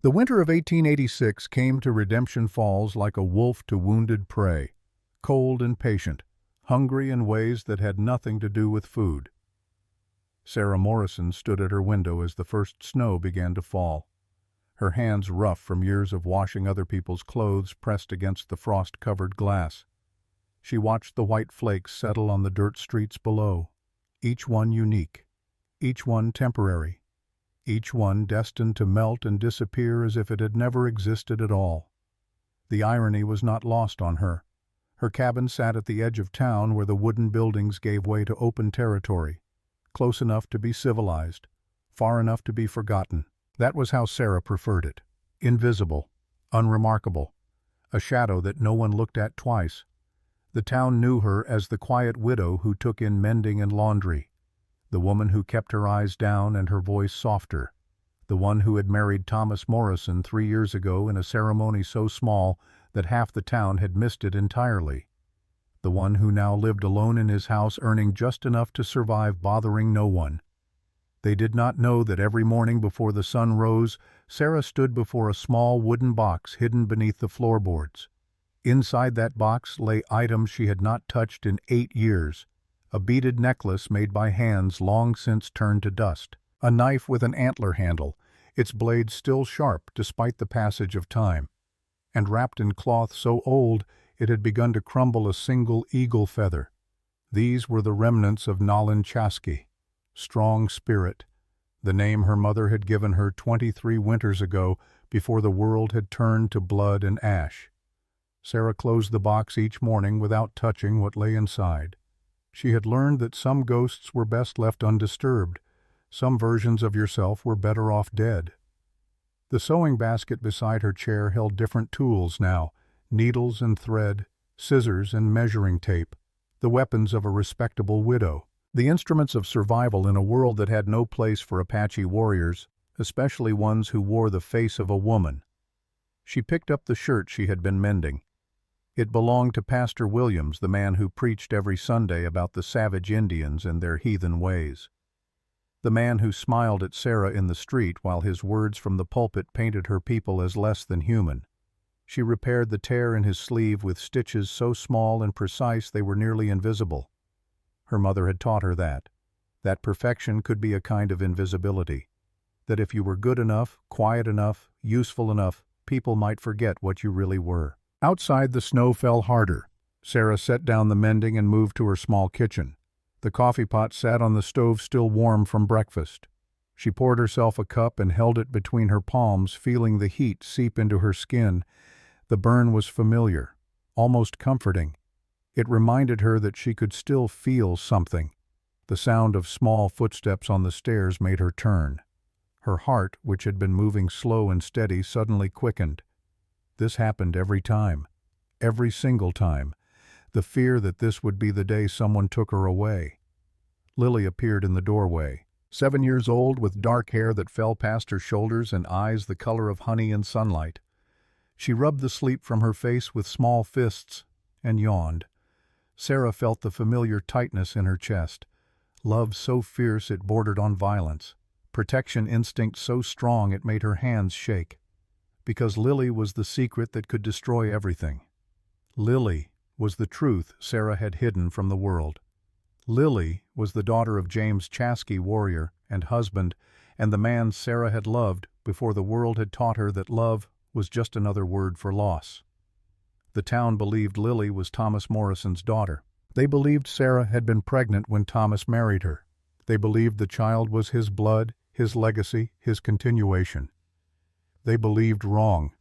The winter of 1886 came to Redemption Falls like a wolf to wounded prey, cold and patient, hungry in ways that had nothing to do with food. Sarah Morrison stood at her window as the first snow began to fall, her hands rough from years of washing other people's clothes pressed against the frost-covered glass. She watched the white flakes settle on the dirt streets below, each one unique, each one temporary, each one destined to melt and disappear as if it had never existed at all. The irony was not lost on her. Her cabin sat at the edge of town where the wooden buildings gave way to open territory, close enough to be civilized, far enough to be forgotten. That was how Sarah preferred it. Invisible, unremarkable, a shadow that no one looked at twice. The town knew her as the quiet widow who took in mending and laundry, the woman who kept her eyes down and her voice softer, the one who had married Thomas Morrison 3 years ago in a ceremony so small that half the town had missed it entirely, the one who now lived alone in his house earning just enough to survive, bothering no one. They did not know that every morning before the sun rose, Sarah stood before a small wooden box hidden beneath the floorboards. Inside that box lay items she had not touched in 8 years, a beaded necklace made by hands long since turned to dust, a knife with an antler handle, its blade still sharp despite the passage of time, and wrapped in cloth so old it had begun to crumble a single eagle feather. These were the remnants of Nalin Chaski, strong spirit, the name her mother had given her 23 winters ago before the world had turned to blood and ash. Sarah closed the box each morning without touching what lay inside. She had learned that some ghosts were best left undisturbed, some versions of yourself were better off dead. The sewing basket beside her chair held different tools now, needles and thread, scissors and measuring tape, the weapons of a respectable widow, the instruments of survival in a world that had no place for Apache warriors, especially ones who wore the face of a woman. She picked up the shirt she had been mending. It belonged to Pastor Williams, the man who preached every Sunday about the savage Indians and their heathen ways. The man who smiled at Sarah in the street while his words from the pulpit painted her people as less than human. She repaired the tear in his sleeve with stitches so small and precise they were nearly invisible. Her mother had taught her that perfection could be a kind of invisibility, that if you were good enough, quiet enough, useful enough, people might forget what you really were. Outside, the snow fell harder. Sarah set down the mending and moved to her small kitchen. The coffee pot sat on the stove still warm from breakfast. She poured herself a cup and held it between her palms, feeling the heat seep into her skin. The burn was familiar, almost comforting. It reminded her that she could still feel something. The sound of small footsteps on the stairs made her turn. Her heart, which had been moving slow and steady, suddenly quickened. This happened every time, every single time. The fear that this would be the day someone took her away. Lily appeared in the doorway, 7 years old, with dark hair that fell past her shoulders and eyes the color of honey in sunlight. She rubbed the sleep from her face with small fists and yawned. Sarah felt the familiar tightness in her chest, love so fierce it bordered on violence, protection instinct so strong it made her hands shake. Because Lily was the secret that could destroy everything. Lily was the truth Sarah had hidden from the world. Lily was the daughter of James Chaski, warrior and husband, and the man Sarah had loved before the world had taught her that love was just another word for loss. The town believed Lily was Thomas Morrison's daughter. They believed Sarah had been pregnant when Thomas married her. They believed the child was his blood, his legacy, his continuation. They believed wrong.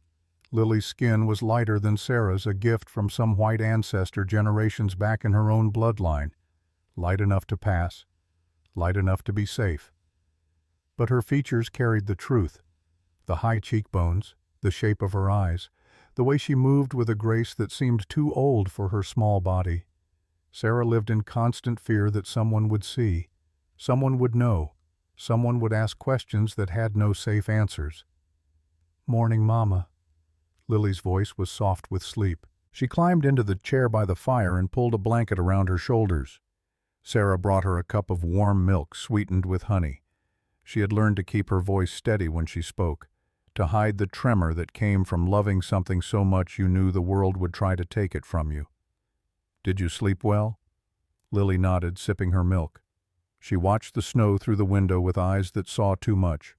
Lily's skin was lighter than Sarah's, a gift from some white ancestor generations back in her own bloodline. Light enough to pass, light enough to be safe. But her features carried the truth. The high cheekbones, the shape of her eyes, the way she moved with a grace that seemed too old for her small body. Sarah lived in constant fear that someone would see, someone would know, someone would ask questions that had no safe answers. "Morning, Mama." Lily's voice was soft with sleep. She climbed into the chair by the fire and pulled a blanket around her shoulders. Sarah brought her a cup of warm milk sweetened with honey. She had learned to keep her voice steady when she spoke, to hide the tremor that came from loving something so much you knew the world would try to take it from you. "Did you sleep well?" Lily nodded, sipping her milk. She watched the snow through the window with eyes that saw too much.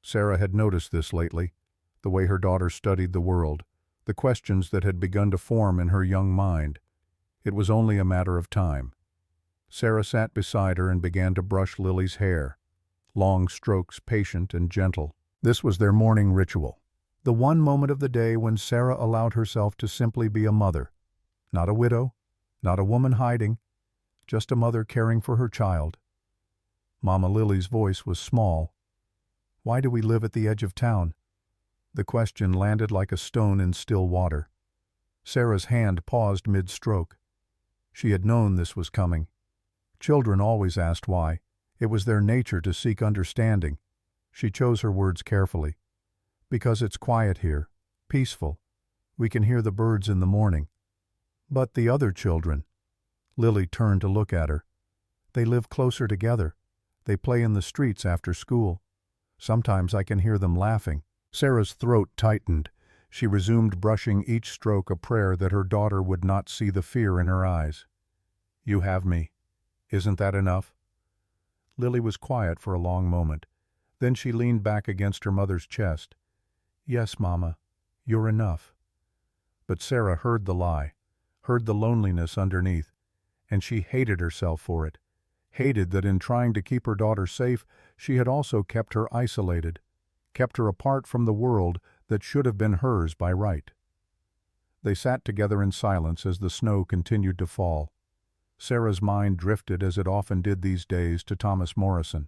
Sarah had noticed this lately, the way her daughter studied the world, the questions that had begun to form in her young mind. It was only a matter of time. Sarah sat beside her and began to brush Lily's hair, long strokes, patient and gentle. This was their morning ritual, the one moment of the day when Sarah allowed herself to simply be a mother. Not a widow, not a woman hiding, just a mother caring for her child. Mama Lily's voice was small. "Why do we live at the edge of town?" The question landed like a stone in still water. Sarah's hand paused mid-stroke. She had known this was coming. Children always asked why. It was their nature to seek understanding. She chose her words carefully. "Because it's quiet here, peaceful. We can hear the birds in the morning." "But the other children?" Lily turned to look at her. "They live closer together. They play in the streets after school. Sometimes I can hear them laughing." Sarah's throat tightened. She resumed brushing, each stroke a prayer that her daughter would not see the fear in her eyes. "You have me. Isn't that enough?" Lily was quiet for a long moment. Then she leaned back against her mother's chest. "Yes, Mama, you're enough." But Sarah heard the lie, heard the loneliness underneath, and she hated herself for it, hated that in trying to keep her daughter safe, she had also kept her isolated, kept her apart from the world that should have been hers by right. They sat together in silence as the snow continued to fall. Sarah's mind drifted, as it often did these days, to Thomas Morrison,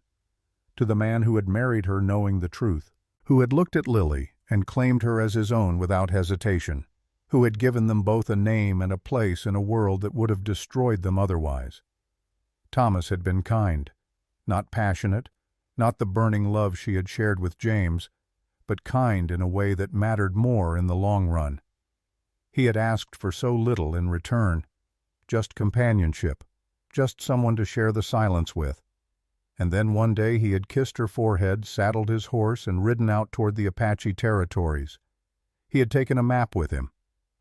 to the man who had married her knowing the truth, who had looked at Lily and claimed her as his own without hesitation, who had given them both a name and a place in a world that would have destroyed them otherwise. Thomas had been kind, not passionate, not the burning love she had shared with James, but kind in a way that mattered more in the long run. He had asked for so little in return, just companionship, just someone to share the silence with. And then one day he had kissed her forehead, saddled his horse, and ridden out toward the Apache territories. He had taken a map with him,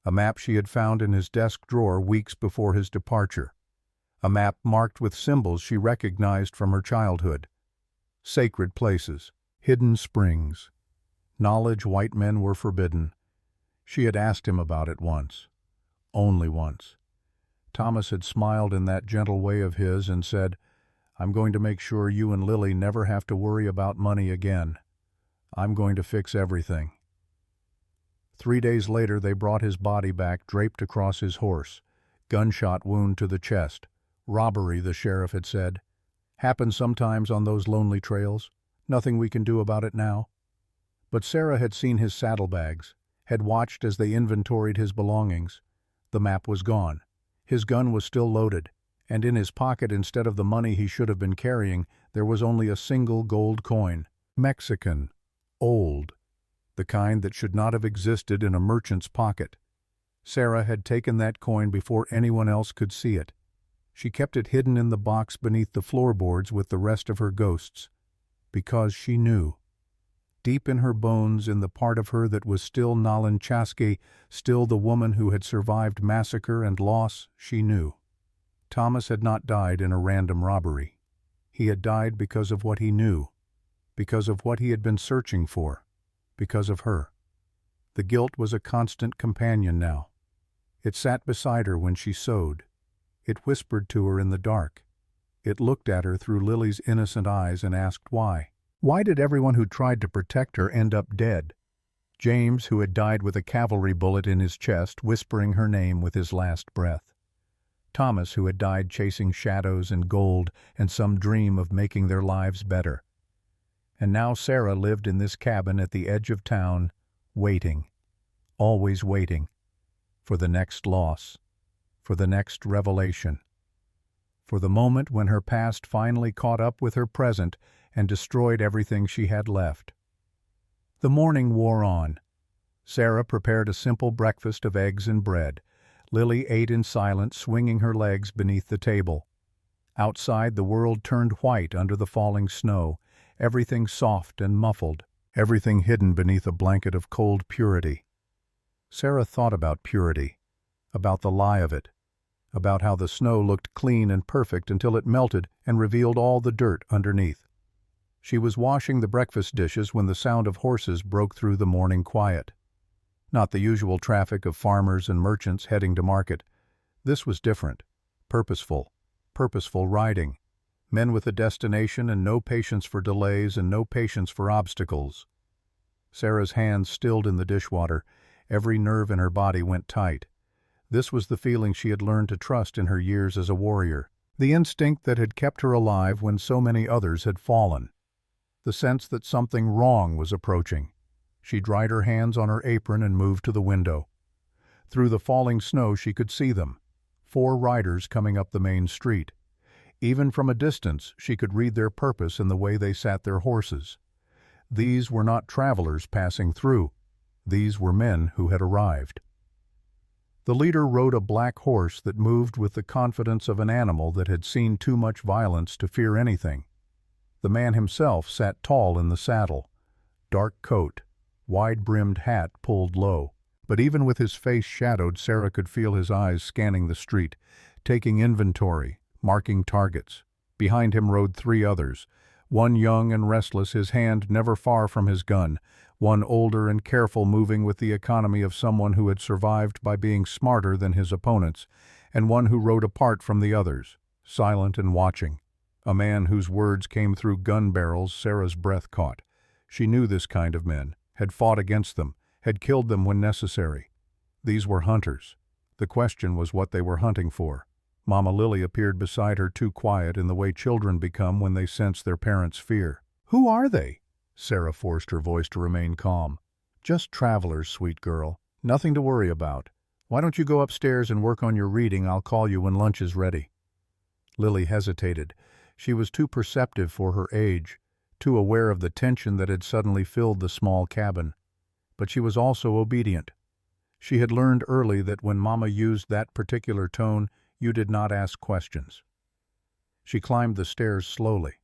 a map she had found in his desk drawer weeks before his departure, a map marked with symbols she recognized from her childhood. Sacred places, hidden springs, knowledge white men were forbidden. She had asked him about it once, only once. Thomas had smiled in that gentle way of his and said, "I'm going to make sure you and Lily never have to worry about money again. I'm going to fix everything." 3 days later they brought his body back draped across his horse, gunshot wound to the chest. Robbery, the sheriff had said. Happens sometimes on those lonely trails. Nothing we can do about it now. But Sarah had seen his saddlebags, had watched as they inventoried his belongings. The map was gone. His gun was still loaded, and in his pocket, instead of the money he should have been carrying, there was only a single gold coin. Mexican. Old. The kind that should not have existed in a merchant's pocket. Sarah had taken that coin before anyone else could see it. She kept it hidden in the box beneath the floorboards with the rest of her ghosts, because she knew. Deep in her bones, in the part of her that was still Nalinchaski, still the woman who had survived massacre and loss, she knew. Thomas had not died in a random robbery. He had died because of what he knew, because of what he had been searching for, because of her. The guilt was a constant companion now. It sat beside her when she sewed. It whispered to her in the dark. It looked at her through Lily's innocent eyes and asked why. Why did everyone who tried to protect her end up dead? James, who had died with a cavalry bullet in his chest, whispering her name with his last breath. Thomas, who had died chasing shadows and gold and some dream of making their lives better. And now Sarah lived in this cabin at the edge of town, waiting, always waiting, for the next loss, for the next revelation, for the moment when her past finally caught up with her present and destroyed everything she had left. The morning wore on. Sarah prepared a simple breakfast of eggs and bread. Lily ate in silence, swinging her legs beneath the table. Outside, the world turned white under the falling snow, everything soft and muffled. everything hidden beneath a blanket of cold purity. Sarah thought about purity, about the lie of it, about how the snow looked clean and perfect until it melted and revealed all the dirt underneath. She was washing the breakfast dishes when the sound of horses broke through the morning quiet. Not the usual traffic of farmers and merchants heading to market. This was different, purposeful riding. Men with a destination and no patience for delays and no patience for obstacles. Sarah's hands stilled in the dishwater. Every nerve in her body went tight. This was the feeling she had learned to trust in her years as a warrior. The instinct that had kept her alive when so many others had fallen. The sense that something wrong was approaching. She dried her hands on her apron and moved to the window. Through the falling snow she could see them. 4 riders coming up the main street. Even from a distance she could read their purpose in the way they sat their horses. These were not travelers passing through. These were men who had arrived. The leader rode a black horse that moved with the confidence of an animal that had seen too much violence to fear anything. The man himself sat tall in the saddle. Dark coat, wide-brimmed hat pulled low. But even with his face shadowed, Sarah could feel his eyes scanning the street, taking inventory, marking targets. Behind him rode 3 others, one young and restless, his hand never far from his gun, one older and careful, moving with the economy of someone who had survived by being smarter than his opponents, and one who rode apart from the others, silent and watching. A man whose words came through gun barrels. Sarah's breath caught. She knew this kind of men, had fought against them, had killed them when necessary. These were hunters. The question was what they were hunting for. Mama Lily appeared beside her, too quiet in the way children become when they sense their parents' fear. "Who are they?" Sarah forced her voice to remain calm. "Just travelers, sweet girl. Nothing to worry about. Why don't you go upstairs and work on your reading? I'll call you when lunch is ready." Lily hesitated. She was too perceptive for her age, too aware of the tension that had suddenly filled the small cabin. But she was also obedient. She had learned early that when Mama used that particular tone, you did not ask questions. She climbed the stairs slowly.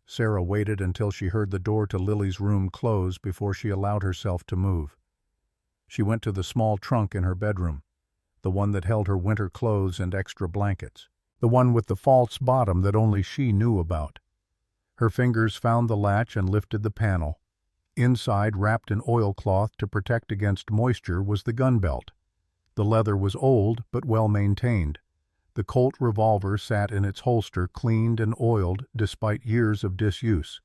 Sarah waited until she heard the door to Lily's room close before she allowed herself to move. She went to the small trunk in her bedroom, the one that held her winter clothes and extra blankets, the one with the false bottom that only she knew about. Her fingers found the latch and lifted the panel. Inside, wrapped in oilcloth to protect against moisture, was the gun belt. The leather was old but well maintained. The Colt revolver sat in its holster, cleaned and oiled despite years of disuse.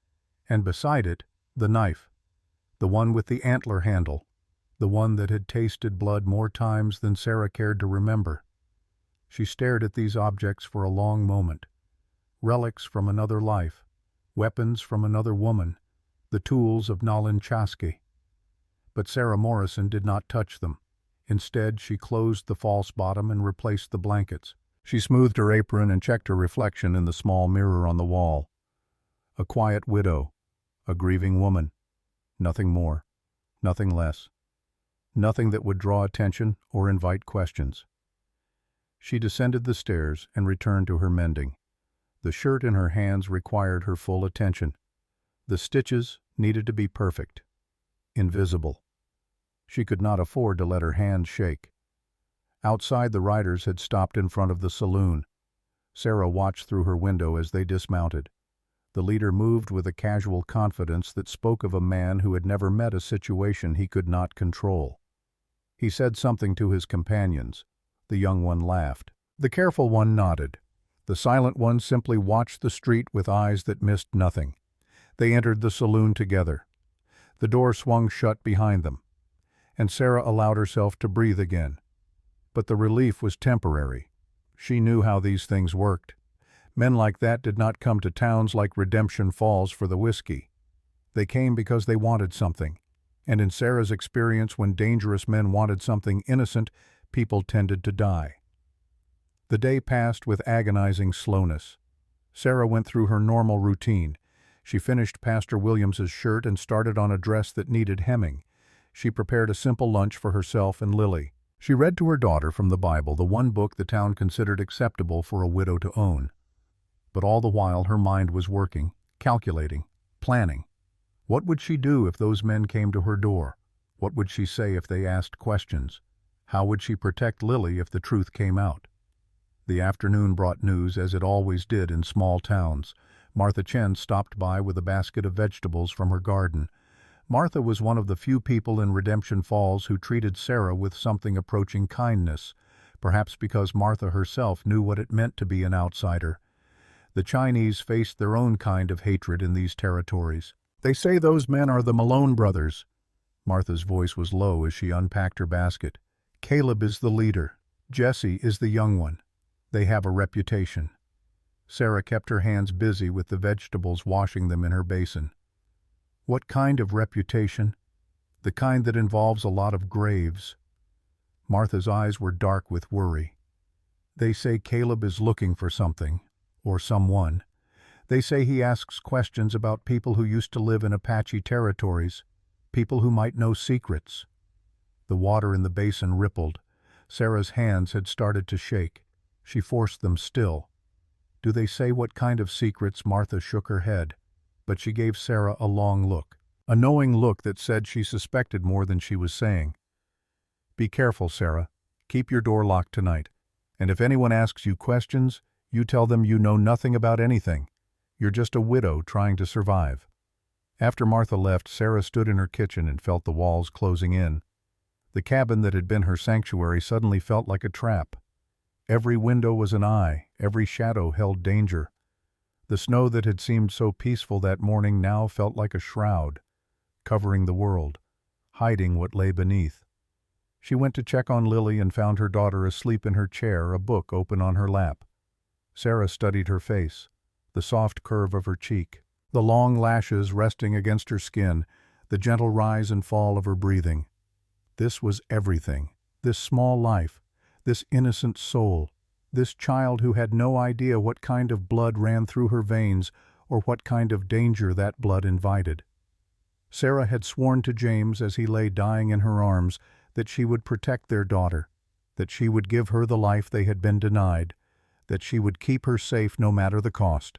And beside it, the knife. The one with the antler handle. The one that had tasted blood more times than Sarah cared to remember. She stared at these objects for a long moment. Relics from another life. Weapons from another woman. The tools of Nalin Chasky. But Sarah Morrison did not touch them. Instead, she closed the false bottom and replaced the blankets. She smoothed her apron and checked her reflection in the small mirror on the wall. A quiet widow, a grieving woman. Nothing more, nothing less. Nothing that would draw attention or invite questions. She descended the stairs and returned to her mending. The shirt in her hands required her full attention. The stitches needed to be perfect, invisible. She could not afford to let her hands shake. Outside, the riders had stopped in front of the saloon. Sarah watched through her window as they dismounted. The leader moved with a casual confidence that spoke of a man who had never met a situation he could not control. He said something to his companions. The young one laughed. The careful one nodded. The silent one simply watched the street with eyes that missed nothing. They entered the saloon together. The door swung shut behind them, and Sarah allowed herself to breathe again. But the relief was temporary. She knew how these things worked. Men like that did not come to towns like Redemption Falls for the whiskey. They came because they wanted something. And in Sarah's experience, when dangerous men wanted something innocent, people tended to die. The day passed with agonizing slowness. Sarah went through her normal routine. She finished Pastor Williams's shirt and started on a dress that needed hemming. She prepared a simple lunch for herself and Lily. She read to her daughter from the Bible, the one book the town considered acceptable for a widow to own. But all the while her mind was working, calculating, planning. What would she do if those men came to her door? What would she say if they asked questions? How would she protect Lily if the truth came out? The afternoon brought news, as it always did in small towns. Martha Chen stopped by with a basket of vegetables from her garden. Martha was one of the few people in Redemption Falls who treated Sarah with something approaching kindness, perhaps because Martha herself knew what it meant to be an outsider. The Chinese faced their own kind of hatred in these territories. "They say those men are the Malone brothers." Martha's voice was low as she unpacked her basket. "Caleb is the leader. Jesse is the young one. They have a reputation." Sarah kept her hands busy with the vegetables, washing them in her basin. "What kind of reputation?" "The kind that involves a lot of graves." Martha's eyes were dark with worry. "They say Caleb is looking for something, or someone. They say he asks questions about people who used to live in Apache territories, people who might know secrets." The water in the basin rippled. Sarah's hands had started to shake. She forced them still. "Do they say what kind of secrets?" Martha shook her head, but she gave Sarah a long look, a knowing look that said she suspected more than she was saying. "Be careful, Sarah. Keep your door locked tonight. And if anyone asks you questions, you tell them you know nothing about anything. You're just a widow trying to survive." After Martha left, Sarah stood in her kitchen and felt the walls closing in. The cabin that had been her sanctuary suddenly felt like a trap. Every window was an eye, every shadow held danger. The snow that had seemed so peaceful that morning now felt like a shroud, covering the world, hiding what lay beneath. She went to check on Lily and found her daughter asleep in her chair, a book open on her lap. Sarah studied her face, the soft curve of her cheek, the long lashes resting against her skin, the gentle rise and fall of her breathing. This was everything, this small life, this innocent soul, this child who had no idea what kind of blood ran through her veins or what kind of danger that blood invited. Sarah had sworn to James as he lay dying in her arms that she would protect their daughter, that she would give her the life they had been denied, that she would keep her safe no matter the cost.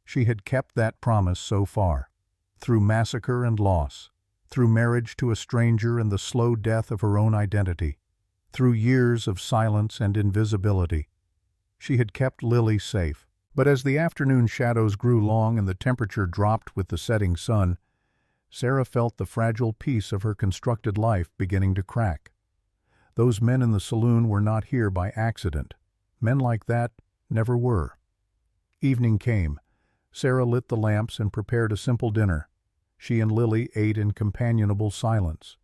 She had kept that promise so far, through massacre and loss, through marriage to a stranger and the slow death of her own identity, through years of silence and invisibility. She had kept Lily safe. But as the afternoon shadows grew long and the temperature dropped with the setting sun, Sarah felt the fragile piece of her constructed life beginning to crack. Those men in the saloon were not here by accident. Men like that never were. Evening came. Sarah lit the lamps and prepared a simple dinner. She and Lily ate in companionable silence.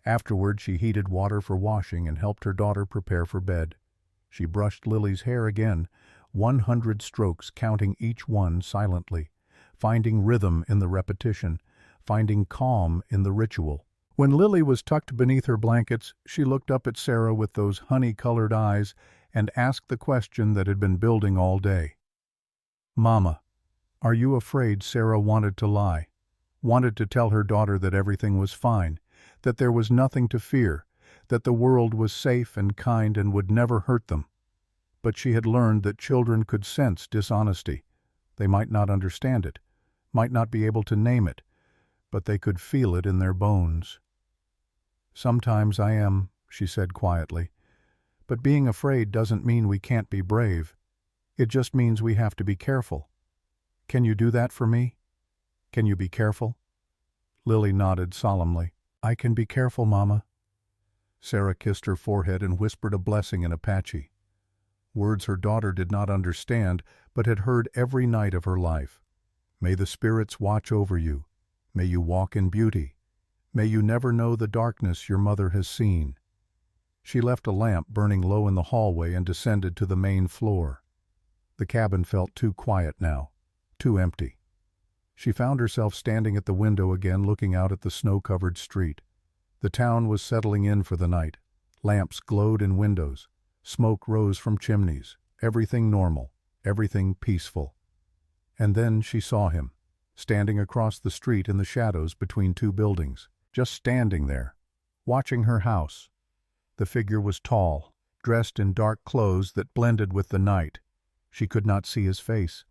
Afterward, she heated water for washing and helped her daughter prepare for bed. She brushed Lily's hair again, 100 strokes, counting each one silently, finding rhythm in the repetition, finding calm in the ritual. When Lily was tucked beneath her blankets, she looked up at Sarah with those honey-colored eyes and asked the question that had been building all day. "Mama, are you afraid?" Sarah wanted to lie, wanted to tell her daughter that everything was fine, that there was nothing to fear, that the world was safe and kind and would never hurt them. But she had learned that children could sense dishonesty. They might not understand it, might not be able to name it, but they could feel it in their bones. "Sometimes I am," she said quietly. "But being afraid doesn't mean we can't be brave. It just means we have to be careful. Can you do that for me? Can you be careful?" Lily nodded solemnly. "I can be careful, Mama." Sarah kissed her forehead and whispered a blessing in Apache. Words her daughter did not understand, but had heard every night of her life. "May the spirits watch over you. May you walk in beauty. May you never know the darkness your mother has seen." She left a lamp burning low in the hallway and descended to the main floor. The cabin felt too quiet now, too empty. She found herself standing at the window again, looking out at the snow-covered street. The town was settling in for the night. Lamps glowed in windows. Smoke rose from chimneys. Everything normal, everything peaceful. And then she saw him, standing across the street in the shadows between two buildings, just standing there, watching her house. The figure was tall, dressed in dark clothes that blended with the night. She could not see his face,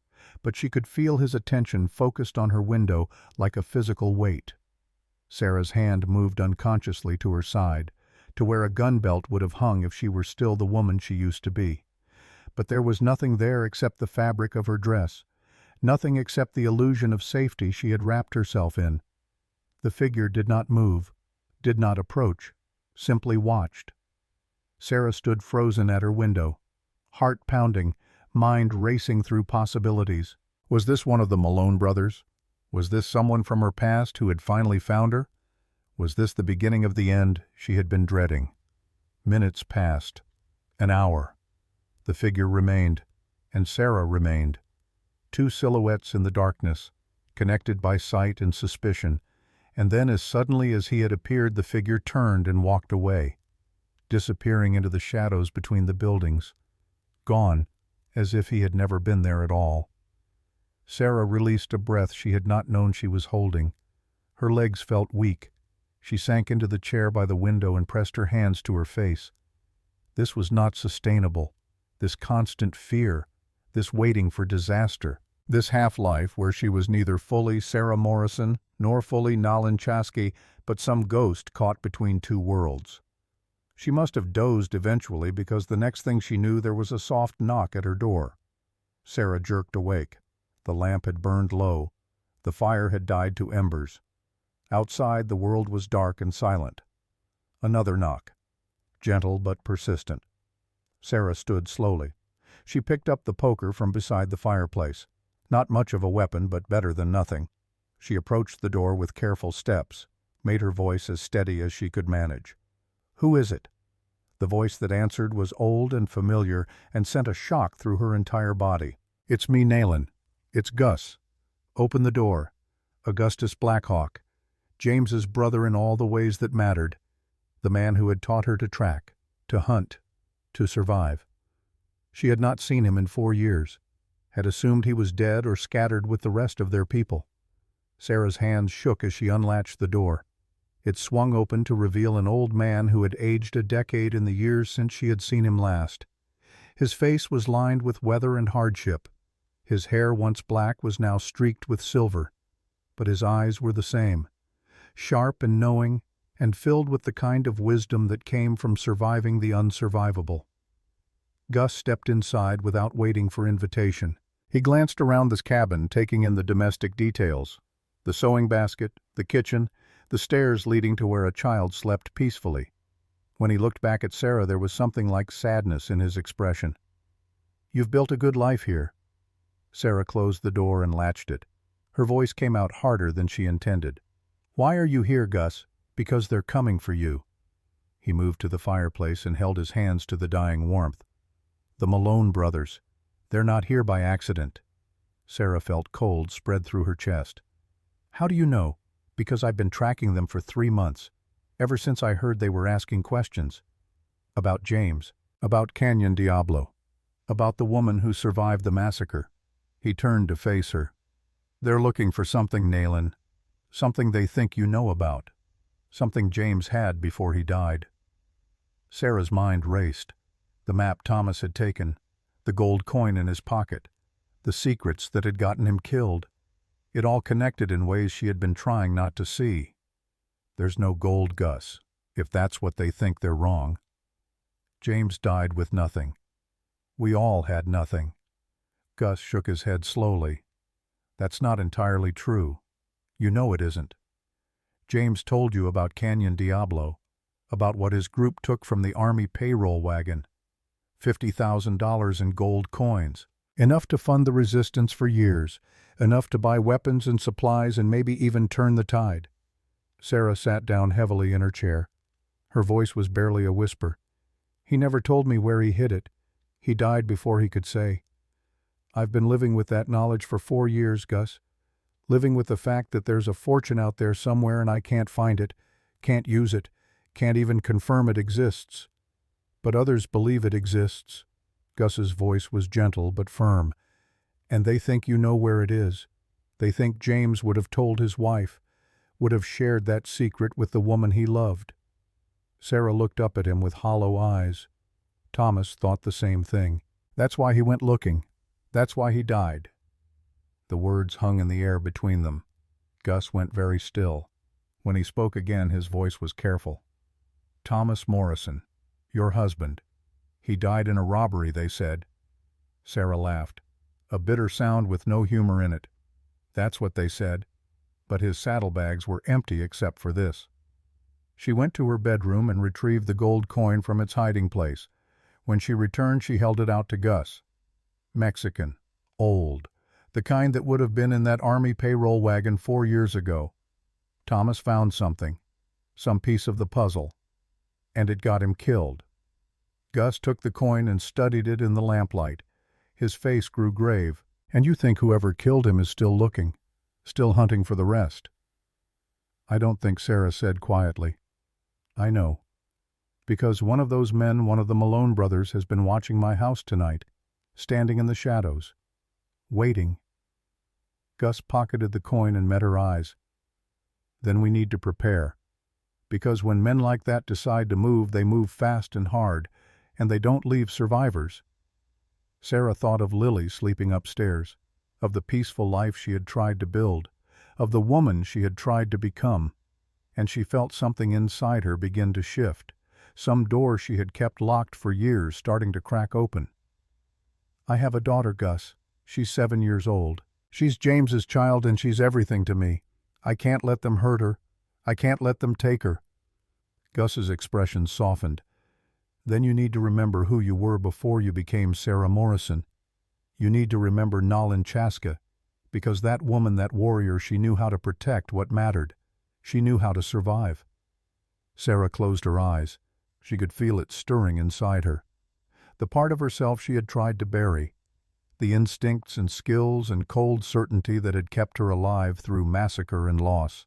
but she could feel his attention focused on her window like a physical weight. Sarah's hand moved unconsciously to her side, to where a gun belt would have hung if she were still the woman she used to be. But there was nothing there except the fabric of her dress, nothing except the illusion of safety she had wrapped herself in. The figure did not move, did not approach, simply watched. Sarah stood frozen at her window, heart pounding, mind racing through possibilities. Was this one of the Malone brothers? Was this someone from her past who had finally found her? Was this the beginning of the end she had been dreading? Minutes passed. An hour. The figure remained, and Sarah remained. Two silhouettes in the darkness, connected by sight and suspicion, and then as suddenly as he had appeared the figure turned and walked away, disappearing into the shadows between the buildings, gone, as if he had never been there at all. Sarah released a breath she had not known she was holding. Her legs felt weak. She sank into the chair by the window and pressed her hands to her face. This was not sustainable. This constant fear, this waiting for disaster, this half-life where she was neither fully Sarah Morrison nor fully Nalin Chasky, but some ghost caught between two worlds. She must have dozed eventually because the next thing she knew there was a soft knock at her door. Sarah jerked awake. The lamp had burned low. The fire had died to embers. Outside the world was dark and silent. Another knock. Gentle but persistent. Sarah stood slowly. She picked up the poker from beside the fireplace. Not much of a weapon, but better than nothing. She approached the door with careful steps, made her voice as steady as she could manage. "Who is it?" The voice that answered was old and familiar and sent a shock through her entire body. "It's me, Nalin. It's Gus. Open the door. Augustus Blackhawk. James's brother in all the ways that mattered. The man who had taught her to track, to hunt, to survive. She had not seen him in 4 years, had assumed he was dead or scattered with the rest of their people. Sarah's hands shook as she unlatched the door. It swung open to reveal an old man who had aged a decade in the years since she had seen him last. His face was lined with weather and hardship. His hair, once black, was now streaked with silver. But his eyes were the same, sharp and knowing, and filled with the kind of wisdom that came from surviving the unsurvivable. Gus stepped inside without waiting for invitation. He glanced around the cabin, taking in the domestic details. The sewing basket, the kitchen, the stairs leading to where a child slept peacefully. When he looked back at Sarah, there was something like sadness in his expression. "You've built a good life here." Sarah closed the door and latched it. Her voice came out harder than she intended. "Why are you here, Gus?" "Because they're coming for you." He moved to the fireplace and held his hands to the dying warmth. "The Malone brothers. They're not here by accident." Sarah felt cold spread through her chest. "How do you know?" "Because I've been tracking them for 3 months, ever since I heard they were asking questions. About James, about Canyon Diablo, about the woman who survived the massacre." He turned to face her. "They're looking for something, Nalin. Something they think you know about. Something James had before he died." Sarah's mind raced. The map Thomas had taken, the gold coin in his pocket, the secrets that had gotten him killed. It all connected in ways she had been trying not to see. "There's no gold, Gus. If that's what they think, they're wrong. James died with nothing. We all had nothing." Gus shook his head slowly. "That's not entirely true. You know it isn't. James told you about Canyon Diablo, about what his group took from the Army payroll wagon. $50,000 in gold coins. Enough to fund the resistance for years, enough to buy weapons and supplies and maybe even turn the tide." Sarah sat down heavily in her chair. Her voice was barely a whisper. "He never told me where he hid it. He died before he could say. I've been living with that knowledge for 4 years, Gus. Living with the fact that there's a fortune out there somewhere and I can't find it, can't use it, can't even confirm it exists. But others believe it exists." Gus's voice was gentle but firm. "And they think you know where it is. They think James would have told his wife, would have shared that secret with the woman he loved." Sarah looked up at him with hollow eyes. Thomas thought the same thing. That's why he went looking. That's why he died. The words hung in the air between them. Gus went very still. When he spoke again, his voice was careful. "Thomas Morrison, your husband. He died in a robbery, they said." Sarah laughed, a bitter sound with no humor in it. "That's what they said. But his saddlebags were empty except for this." She went to her bedroom and retrieved the gold coin from its hiding place. When she returned, she held it out to Gus. Mexican. Old. The kind that would have been in that army payroll wagon 4 years ago. Thomas found something. Some piece of the puzzle. And it got him killed. Gus took the coin and studied it in the lamplight. His face grew grave. "And you think whoever killed him is still looking, still hunting for the rest?" "I don't think," Sarah said quietly. "I know. Because one of those men, one of the Malone brothers, has been watching my house tonight, standing in the shadows, waiting." Gus pocketed the coin and met her eyes. "Then we need to prepare. Because when men like that decide to move, they move fast and hard, and they don't leave survivors." Sarah thought of Lily sleeping upstairs, of the peaceful life she had tried to build, of the woman she had tried to become, and she felt something inside her begin to shift, some door she had kept locked for years starting to crack open. "I have a daughter, Gus. She's 7 years old. She's James's child and she's everything to me. I can't let them hurt her. I can't let them take her." Gus's expression softened. "Then you need to remember who you were before you became Sarah Morrison. You need to remember Nalin Chaska, because that woman, that warrior, she knew how to protect what mattered. She knew how to survive." Sarah closed her eyes. She could feel it stirring inside her. The part of herself she had tried to bury. The instincts and skills and cold certainty that had kept her alive through massacre and loss.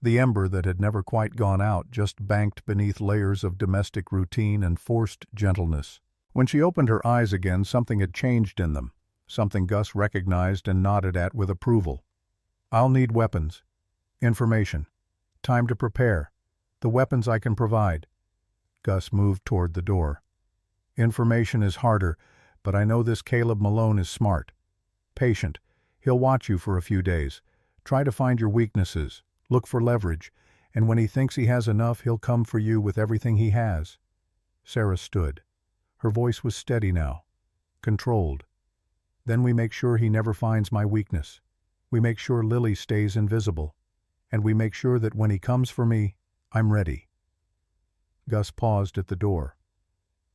The ember that had never quite gone out, just banked beneath layers of domestic routine and forced gentleness. When she opened her eyes again, something had changed in them, something Gus recognized and nodded at with approval. "I'll need weapons. Information. Time to prepare. The weapons I can provide." Gus moved toward the door. "Information is harder, but I know this Caleb Malone is smart. Patient. He'll watch you for a few days. Try to find your weaknesses. Look for leverage. And when he thinks he has enough, he'll come for you with everything he has." Sarah stood. Her voice was steady now. Controlled. "Then we make sure he never finds my weakness. We make sure Lily stays invisible. And we make sure that when he comes for me, I'm ready." Gus paused at the door.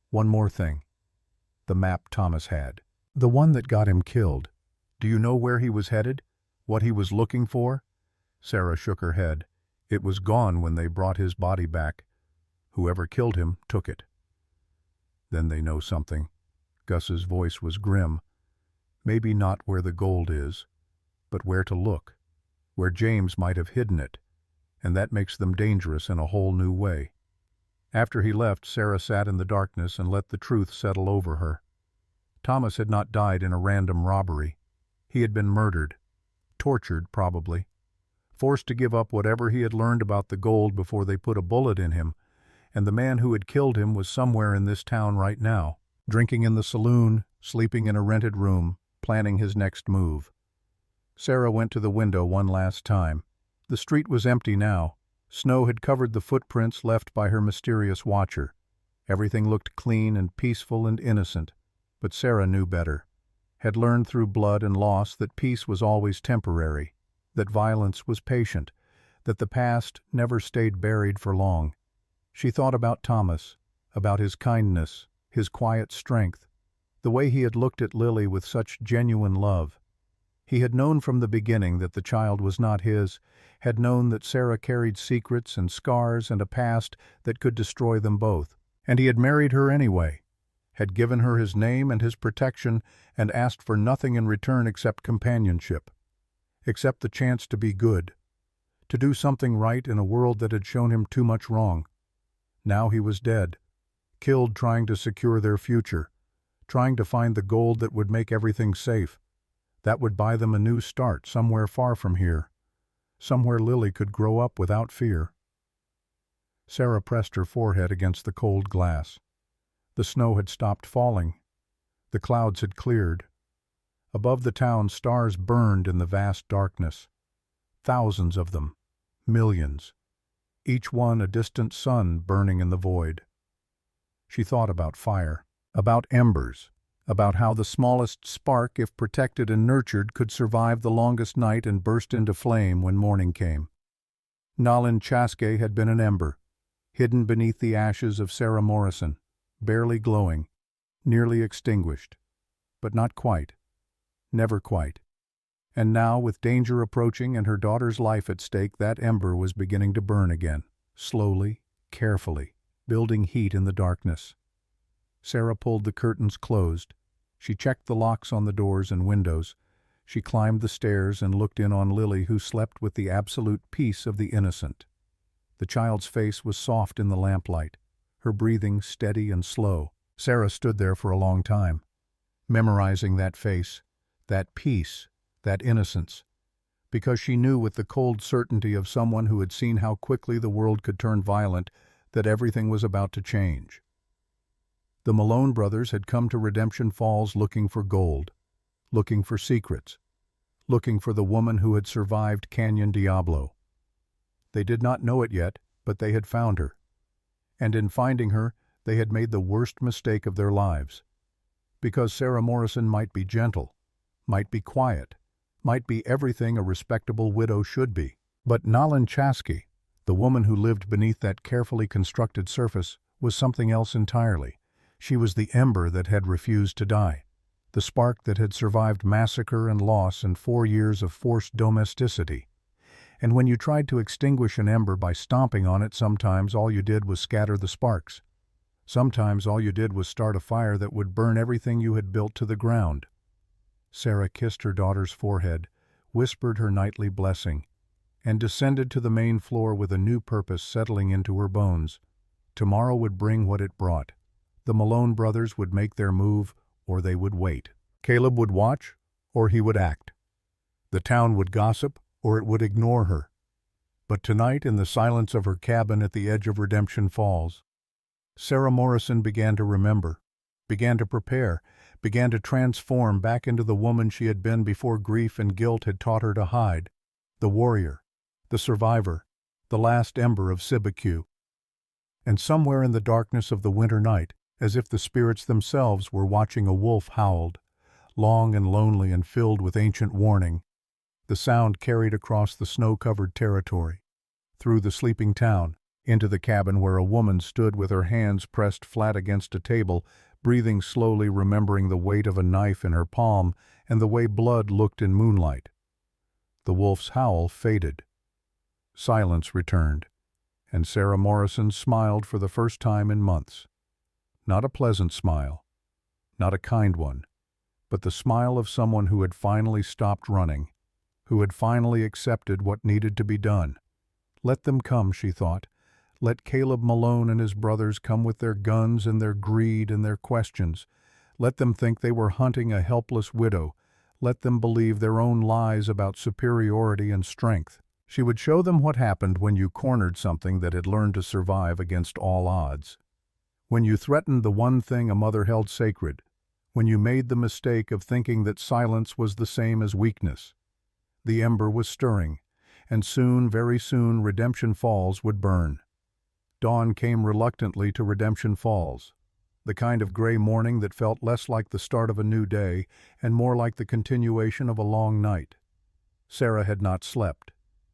"One more thing. The map Thomas had. The one that got him killed. Do you know where he was headed? What he was looking for?" Sarah shook her head. "It was gone when they brought his body back. Whoever killed him took it." "Then they know something." Gus's voice was grim. "Maybe not where the gold is, but where to look, where James might have hidden it, and that makes them dangerous in a whole new way." After he left, Sarah sat in the darkness and let the truth settle over her. Thomas had not died in a random robbery. He had been murdered, tortured probably, forced to give up whatever he had learned about the gold before they put a bullet in him, and the man who had killed him was somewhere in this town right now, drinking in the saloon, sleeping in a rented room, planning his next move. Sarah went to the window one last time. The street was empty now. Snow had covered the footprints left by her mysterious watcher. Everything looked clean and peaceful and innocent, but Sarah knew better, had learned through blood and loss that peace was always temporary, that violence was patient, that the past never stayed buried for long. She thought about Thomas, about his kindness, his quiet strength, the way he had looked at Lily with such genuine love. He had known from the beginning that the child was not his, had known that Sarah carried secrets and scars and a past that could destroy them both. And he had married her anyway, had given her his name and his protection and asked for nothing in return except companionship, except the chance to be good, to do something right in a world that had shown him too much wrong. Now he was dead, killed trying to secure their future, trying to find the gold that would make everything safe, that would buy them a new start somewhere far from here, somewhere Lily could grow up without fear. Sarah pressed her forehead against the cold glass. The snow had stopped falling. The clouds had cleared. Above the town, stars burned in the vast darkness. Thousands of them, millions, each one a distant sun burning in the void. She thought about fire, about embers, about how the smallest spark, if protected and nurtured, could survive the longest night and burst into flame when morning came. Nalin Chaske had been an ember, hidden beneath the ashes of Sarah Morrison, barely glowing, nearly extinguished, but not quite, never quite. And now, with danger approaching and her daughter's life at stake, that ember was beginning to burn again, slowly, carefully, building heat in the darkness. Sarah pulled the curtains closed. She checked the locks on the doors and windows. She climbed the stairs and looked in on Lily, who slept with the absolute peace of the innocent. The child's face was soft in the lamplight, her breathing steady and slow. Sarah stood there for a long time, memorizing that face, that peace, that innocence, because she knew with the cold certainty of someone who had seen how quickly the world could turn violent that everything was about to change. The Malone brothers had come to Redemption Falls looking for gold, looking for secrets, looking for the woman who had survived Canyon Diablo. They did not know it yet, but they had found her. And in finding her, they had made the worst mistake of their lives. Because Sarah Morrison might be gentle, might be quiet, might be everything a respectable widow should be. But Nalin Chaske, the woman who lived beneath that carefully constructed surface, was something else entirely. She was the ember that had refused to die, the spark that had survived massacre and loss and 4 years of forced domesticity. And when you tried to extinguish an ember by stomping on it, sometimes all you did was scatter the sparks. Sometimes all you did was start a fire that would burn everything you had built to the ground. Sarah kissed her daughter's forehead, whispered her nightly blessing, and descended to the main floor with a new purpose settling into her bones. Tomorrow would bring what it brought. The Malone brothers would make their move, or they would wait. Caleb would watch, or he would act. The town would gossip, or it would ignore her. But tonight, in the silence of her cabin at the edge of Redemption Falls, Sarah Morrison began to remember, began to prepare, began to transform back into the woman she had been before grief and guilt had taught her to hide, the warrior, the survivor, the last ember of Sibiku. And somewhere in the darkness of the winter night, as if the spirits themselves were watching, a wolf howled, long and lonely and filled with ancient warning. The sound carried across the snow-covered territory, through the sleeping town, into the cabin where a woman stood with her hands pressed flat against a table, breathing slowly, remembering the weight of a knife in her palm and the way blood looked in moonlight. The wolf's howl faded. Silence returned, and Sarah Morrison smiled for the first time in months. Not a pleasant smile, not a kind one, but the smile of someone who had finally stopped running, who had finally accepted what needed to be done. Let them come, she thought. Let Caleb Malone and his brothers come with their guns and their greed and their questions. Let them think they were hunting a helpless widow. Let them believe their own lies about superiority and strength. She would show them what happened when you cornered something that had learned to survive against all odds. When you threatened the one thing a mother held sacred. When you made the mistake of thinking that silence was the same as weakness. The ember was stirring, and soon, very soon, Redemption Falls would burn. Dawn came reluctantly to Redemption Falls, the kind of gray morning that felt less like the start of a new day and more like the continuation of a long night. Sarah had not slept.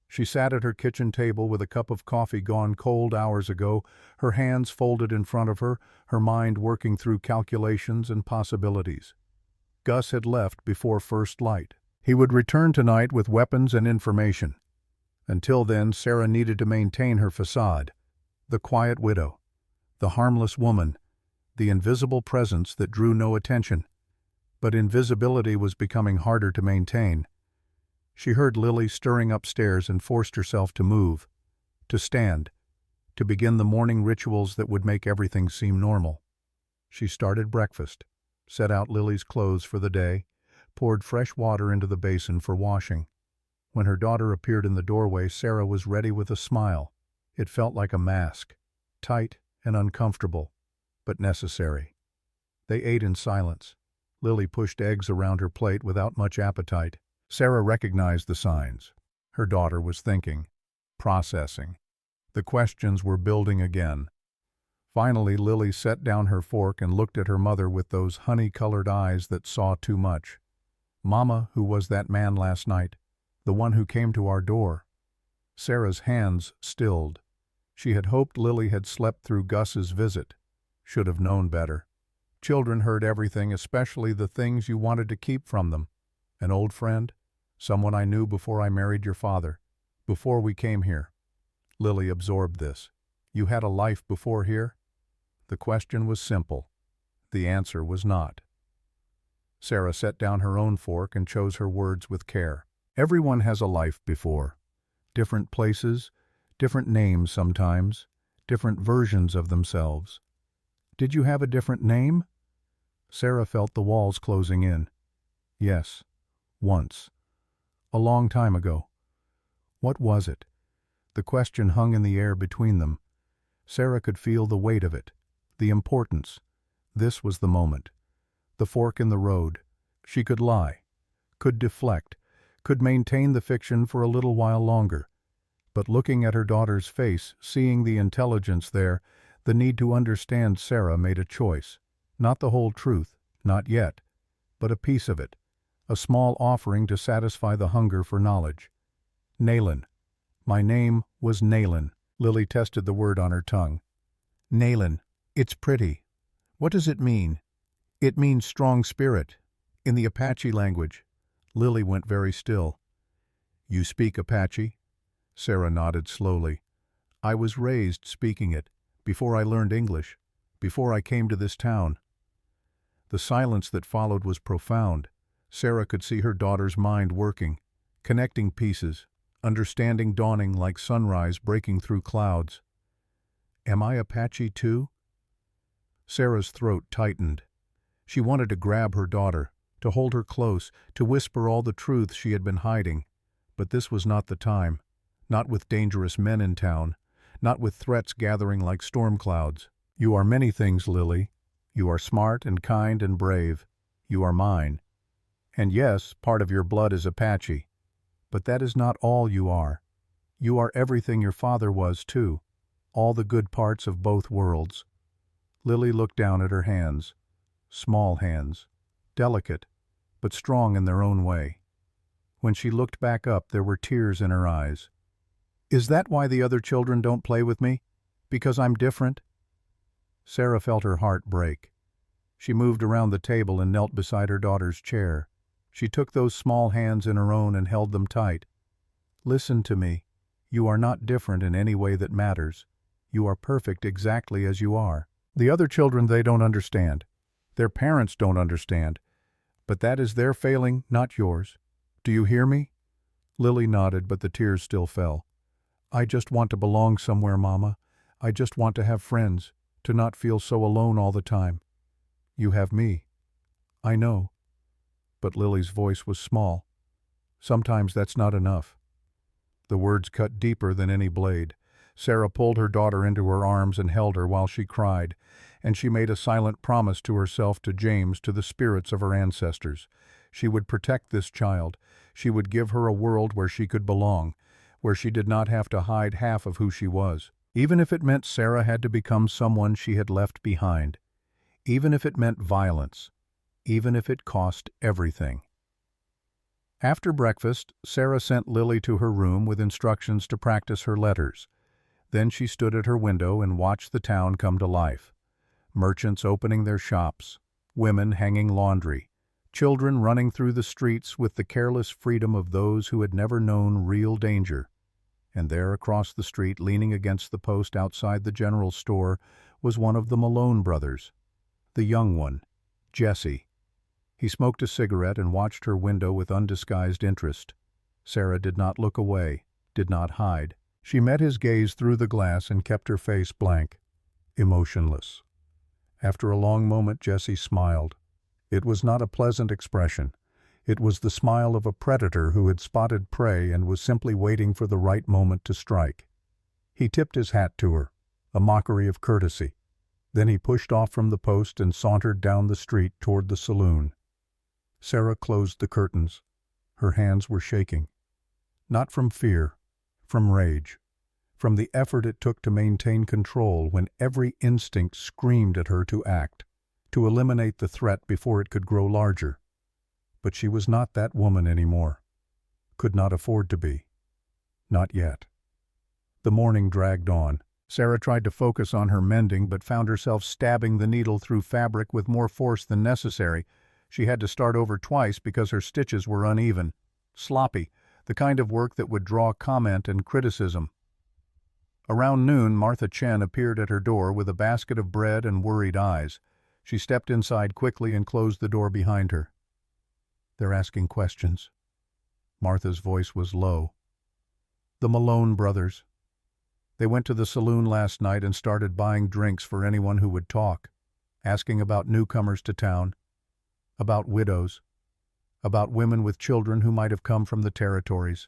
She sat at her kitchen table with a cup of coffee gone cold hours ago, her hands folded in front of her, her mind working through calculations and possibilities. Gus had left before first light. He would return tonight with weapons and information. Until then, Sarah needed to maintain her facade. The quiet widow, the harmless woman, the invisible presence that drew no attention. But invisibility was becoming harder to maintain. She heard Lily stirring upstairs and forced herself to move, to stand, to begin the morning rituals that would make everything seem normal. She started breakfast, set out Lily's clothes for the day, poured fresh water into the basin for washing. When her daughter appeared in the doorway, Sarah was ready with a smile. It felt like a mask, tight and uncomfortable, but necessary. They ate in silence, Lily pushed eggs around her plate without much appetite. Sarah recognized the signs. Her daughter was thinking, processing. The questions were building again. Finally, Lily set down her fork and looked at her mother with those honey-colored eyes that saw too much. "Mama, who was that man last night? The one who came to our door?" Sarah's hands stilled. She had hoped Lily had slept through Gus's visit. Should have known better. Children heard everything, especially the things you wanted to keep from them. An old friend? Someone I knew before I married your father. Before we came here. Lily absorbed this. You had a life before here? The question was simple. The answer was not. Sarah set down her own fork and chose her words with care. Everyone has a life before. Different places, different names sometimes, different versions of themselves. Did you have a different name? Sarah felt the walls closing in. Yes, once. A long time ago. What was it? The question hung in the air between them. Sarah could feel the weight of it, the importance. This was the moment. The fork in the road. She could lie, could deflect, could maintain the fiction for a little while longer. But looking at her daughter's face, seeing the intelligence there, the need to understand, Sarah made a choice. Not the whole truth, not yet, but a piece of it, a small offering to satisfy the hunger for knowledge. Naylan. My name was Naylan. Lily tested the word on her tongue. Naylan. It's pretty. What does it mean? It means strong spirit. In the Apache language. Lily went very still. You speak Apache? Sarah nodded slowly. I was raised speaking it, before I learned English, before I came to this town. The silence that followed was profound. Sarah could see her daughter's mind working, connecting pieces, understanding dawning like sunrise breaking through clouds. Am I Apache too? Sarah's throat tightened. She wanted to grab her daughter, to hold her close, to whisper all the truth she had been hiding. But this was not the time. Not with dangerous men in town. Not with threats gathering like storm clouds. You are many things, Lily. You are smart and kind and brave. You are mine. And yes, part of your blood is Apache. But that is not all you are. You are everything your father was, too. All the good parts of both worlds. Lily looked down at her hands. Small hands. Delicate, but strong in their own way. When she looked back up, there were tears in her eyes. Is that why the other children don't play with me? Because I'm different? Sarah felt her heart break. She moved around the table and knelt beside her daughter's chair. She took those small hands in her own and held them tight. Listen to me. You are not different in any way that matters. You are perfect exactly as you are. The other children, they don't understand. Their parents don't understand. But that is their failing, not yours. Do you hear me? Lily nodded, but the tears still fell. I just want to belong somewhere, Mama. I just want to have friends, to not feel so alone all the time. You have me. I know. But Lily's voice was small. Sometimes that's not enough. The words cut deeper than any blade. Sarah pulled her daughter into her arms and held her while she cried, and she made a silent promise to herself, to James, to the spirits of her ancestors. She would protect this child. She would give her a world where she could belong, where she did not have to hide half of who she was. Even if it meant Sarah had to become someone she had left behind. Even if it meant violence. Even if it cost everything. After breakfast, Sarah sent Lily to her room with instructions to practice her letters. Then she stood at her window and watched the town come to life. Merchants opening their shops, women hanging laundry, children running through the streets with the careless freedom of those who had never known real danger. And there across the street, leaning against the post outside the general store, was one of the Malone brothers. The young one, Jesse. He smoked a cigarette and watched her window with undisguised interest. Sarah did not look away, did not hide. She met his gaze through the glass and kept her face blank, emotionless. After a long moment, Jesse smiled. It was not a pleasant expression. It was the smile of a predator who had spotted prey and was simply waiting for the right moment to strike. He tipped his hat to her, a mockery of courtesy. Then he pushed off from the post and sauntered down the street toward the saloon. Sarah closed the curtains. Her hands were shaking. Not from fear, from rage. From the effort it took to maintain control when every instinct screamed at her to act, to eliminate the threat before it could grow larger. But she was not that woman anymore. Could not afford to be. Not yet. The morning dragged on. Sarah tried to focus on her mending but found herself stabbing the needle through fabric with more force than necessary. She had to start over twice because her stitches were uneven, sloppy, the kind of work that would draw comment and criticism. Around noon, Martha Chen appeared at her door with a basket of bread and worried eyes. She stepped inside quickly and closed the door behind her. "They're asking questions." Martha's voice was low. "The Malone brothers. They went to the saloon last night and started buying drinks for anyone who would talk, asking about newcomers to town, about widows, about women with children who might have come from the territories."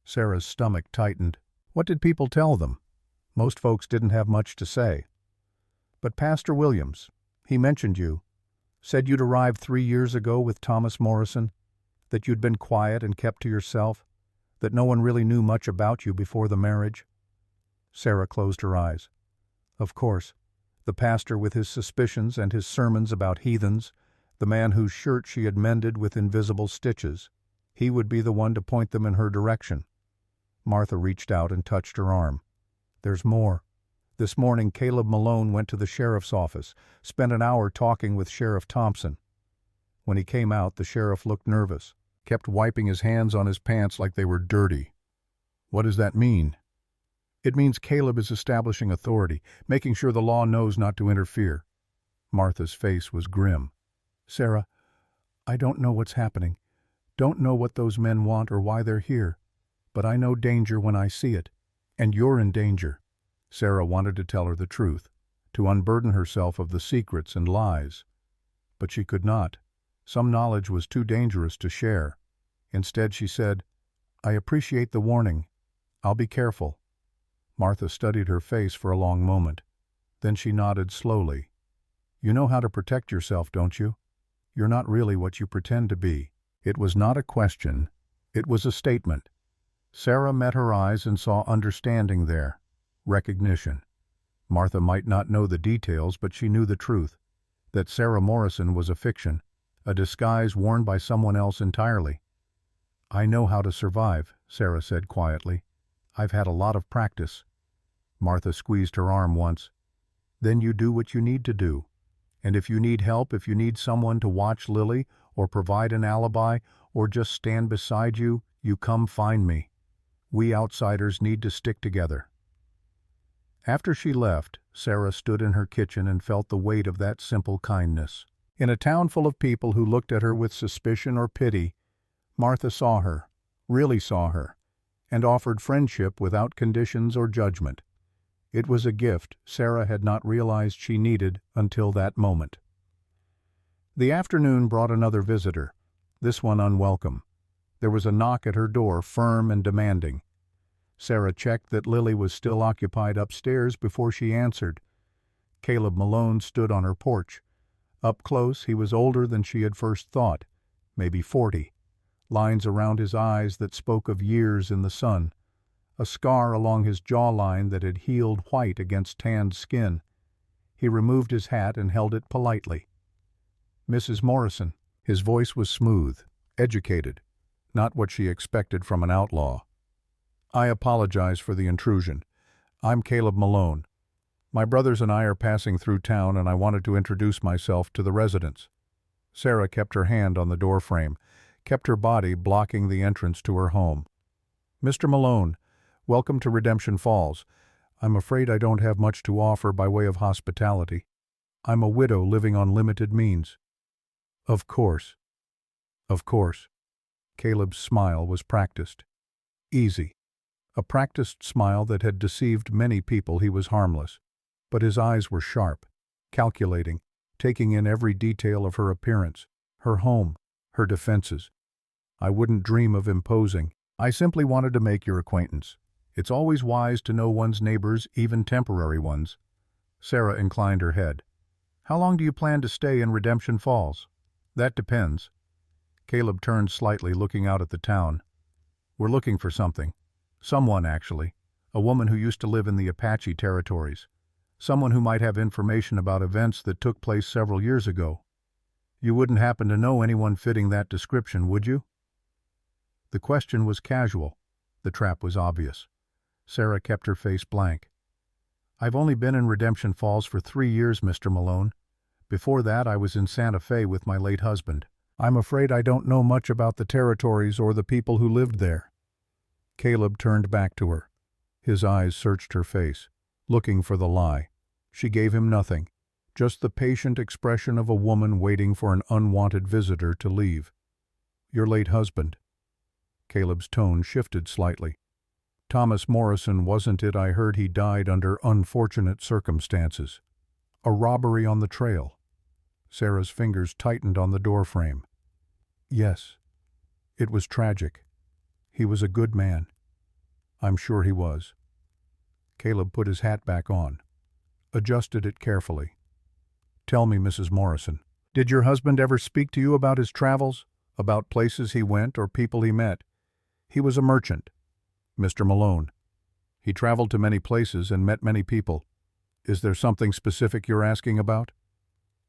Sarah's stomach tightened. What did people tell them? Most folks didn't have much to say. "But Pastor Williams, he mentioned you, said you'd arrived 3 years ago with Thomas Morrison, that you'd been quiet and kept to yourself, that no one really knew much about you before the marriage." Sarah closed her eyes. Of course, the pastor with his suspicions and his sermons about heathens, the man whose shirt she had mended with invisible stitches, he would be the one to point them in her direction. Martha reached out and touched her arm. "There's more. This morning Caleb Malone went to the sheriff's office, spent an hour talking with Sheriff Thompson. When he came out, the sheriff looked nervous, kept wiping his hands on his pants like they were dirty." "What does that mean?" "It means Caleb is establishing authority, making sure the law knows not to interfere." Martha's face was grim. "Sarah, I don't know what's happening, don't know what those men want or why they're here, but I know danger when I see it, and you're in danger." Sarah wanted to tell her the truth, to unburden herself of the secrets and lies. But she could not. Some knowledge was too dangerous to share. Instead she said, "I appreciate the warning. I'll be careful." Martha studied her face for a long moment. Then she nodded slowly. "You know how to protect yourself, don't you? You're not really what you pretend to be." It was not a question. It was a statement. Sarah met her eyes and saw understanding there. Recognition. Martha might not know the details, but she knew the truth. That Sarah Morrison was a fiction, a disguise worn by someone else entirely. "I know how to survive," Sarah said quietly. "I've had a lot of practice." Martha squeezed her arm once. "Then you do what you need to do. And if you need help, if you need someone to watch Lily, or provide an alibi, or just stand beside you, you come find me. We outsiders need to stick together." After she left, Sarah stood in her kitchen and felt the weight of that simple kindness. In a town full of people who looked at her with suspicion or pity, Martha saw her, really saw her, and offered friendship without conditions or judgment. It was a gift Sarah had not realized she needed until that moment. The afternoon brought another visitor, this one unwelcome. There was a knock at her door, firm and demanding. Sarah checked that Lily was still occupied upstairs before she answered. Caleb Malone stood on her porch. Up close, he was older than she had first thought, maybe 40. Lines around his eyes that spoke of years in the sun. A scar along his jawline that had healed white against tanned skin. He removed his hat and held it politely. "Mrs. Morrison." His voice was smooth, educated, not what she expected from an outlaw. "I apologize for the intrusion. I'm Caleb Malone. My brothers and I are passing through town and I wanted to introduce myself to the residents." Sarah kept her hand on the doorframe, kept her body blocking the entrance to her home. "Mr. Malone, welcome to Redemption Falls. I'm afraid I don't have much to offer by way of hospitality. I'm a widow living on limited means." "Of course. Of course." Caleb's smile was practiced. Easy. A practiced smile that had deceived many people he was harmless. But his eyes were sharp, calculating, taking in every detail of her appearance, her home, her defenses. "I wouldn't dream of imposing. I simply wanted to make your acquaintance. It's always wise to know one's neighbors, even temporary ones." Sarah inclined her head. "How long do you plan to stay in Redemption Falls?" "That depends. Caleb turned slightly, looking out at the town. "We're looking for something. Someone, actually. A woman who used to live in the Apache territories. Someone who might have information about events that took place several years ago. You wouldn't happen to know anyone fitting that description, would you?" The question was casual. The trap was obvious. Sarah kept her face blank. "I've only been in Redemption Falls for 3 years, Mr. Malone. Before that, I was in Santa Fe with my late husband. I'm afraid I don't know much about the territories or the people who lived there." Caleb turned back to her. His eyes searched her face, looking for the lie. She gave him nothing, just the patient expression of a woman waiting for an unwanted visitor to leave. "Your late husband." Caleb's tone shifted slightly. "Thomas Morrison, wasn't it? I heard he died under unfortunate circumstances. A robbery on the trail." Sarah's fingers tightened on the doorframe. "Yes. It was tragic. He was a good man." "I'm sure he was." Caleb put his hat back on, adjusted it carefully. "Tell me, Mrs. Morrison, did your husband ever speak to you about his travels, about places he went or people he met? He was a merchant, Mr. Malone. He traveled to many places and met many people. Is there something specific you're asking about?"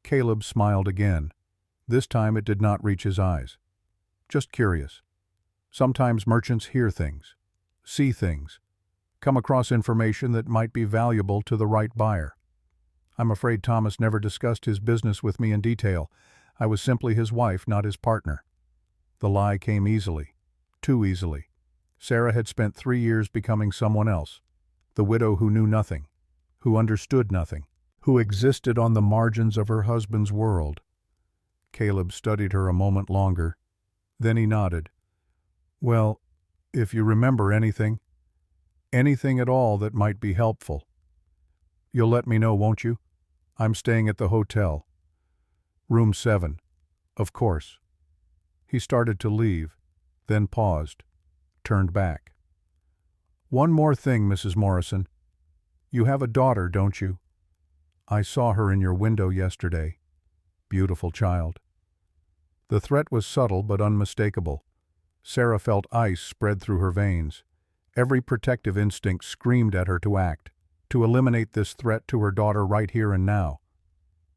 Caleb smiled again. This time it did not reach his eyes. "Just curious. Sometimes merchants hear things, see things, come across information that might be valuable to the right buyer. I'm afraid Thomas never discussed his business with me in detail. I was simply his wife, not his partner." The lie came easily, too easily. Sarah had spent 3 years becoming someone else, the widow who knew nothing, who understood nothing, who existed on the margins of her husband's world. Caleb studied her a moment longer. Then he nodded. "Well, if you remember anything at all that might be helpful. You'll let me know, won't you? I'm staying at the hotel. Room 7. Of course." He started to leave, then paused, turned back. "One more thing, Mrs. Morrison. You have a daughter, don't you? I saw her in your window yesterday. Beautiful child." The threat was subtle but unmistakable. Sarah felt ice spread through her veins. Every protective instinct screamed at her to act, to eliminate this threat to her daughter right here and now.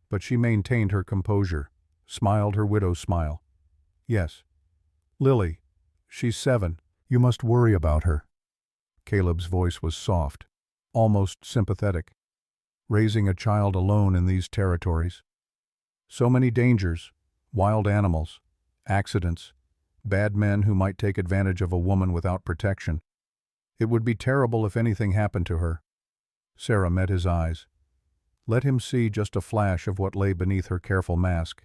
But she maintained her composure, smiled her widow's smile. "Yes. Lily. She's 7. You must worry about her." Caleb's voice was soft, almost sympathetic. Raising a child alone in these territories. So many dangers, wild animals, accidents, bad men who might take advantage of a woman without protection. It would be terrible if anything happened to her. Sarah met his eyes. Let him see just a flash of what lay beneath her careful mask.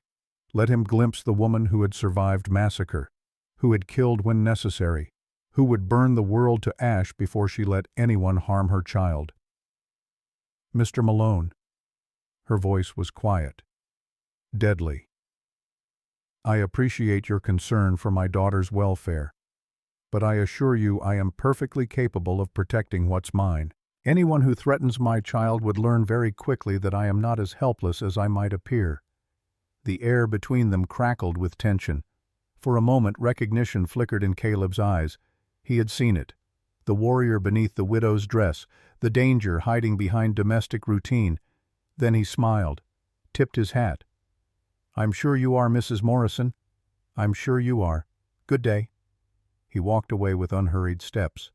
Let him glimpse the woman who had survived massacre, who had killed when necessary, who would burn the world to ash before she let anyone harm her child. "Mr. Malone." Her voice was quiet, deadly. "I appreciate your concern for my daughter's welfare, but I assure you I am perfectly capable of protecting what's mine. Anyone who threatens my child would learn very quickly that I am not as helpless as I might appear." The air between them crackled with tension. For a moment recognition flickered in Caleb's eyes. He had seen it. The warrior beneath the widow's dress, the danger hiding behind domestic routine. Then he smiled, tipped his hat. "I'm sure you are, Mrs. Morrison. I'm sure you are. Good day." He walked away with unhurried steps.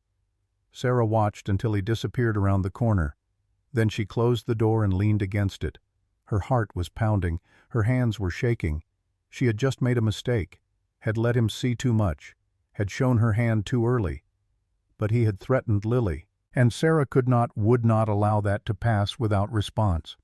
Sarah watched until he disappeared around the corner. Then she closed the door and leaned against it. Her heart was pounding, her hands were shaking. She had just made a mistake, had let him see too much, had shown her hand too early. But he had threatened Lily, and Sarah would not allow that to pass without response.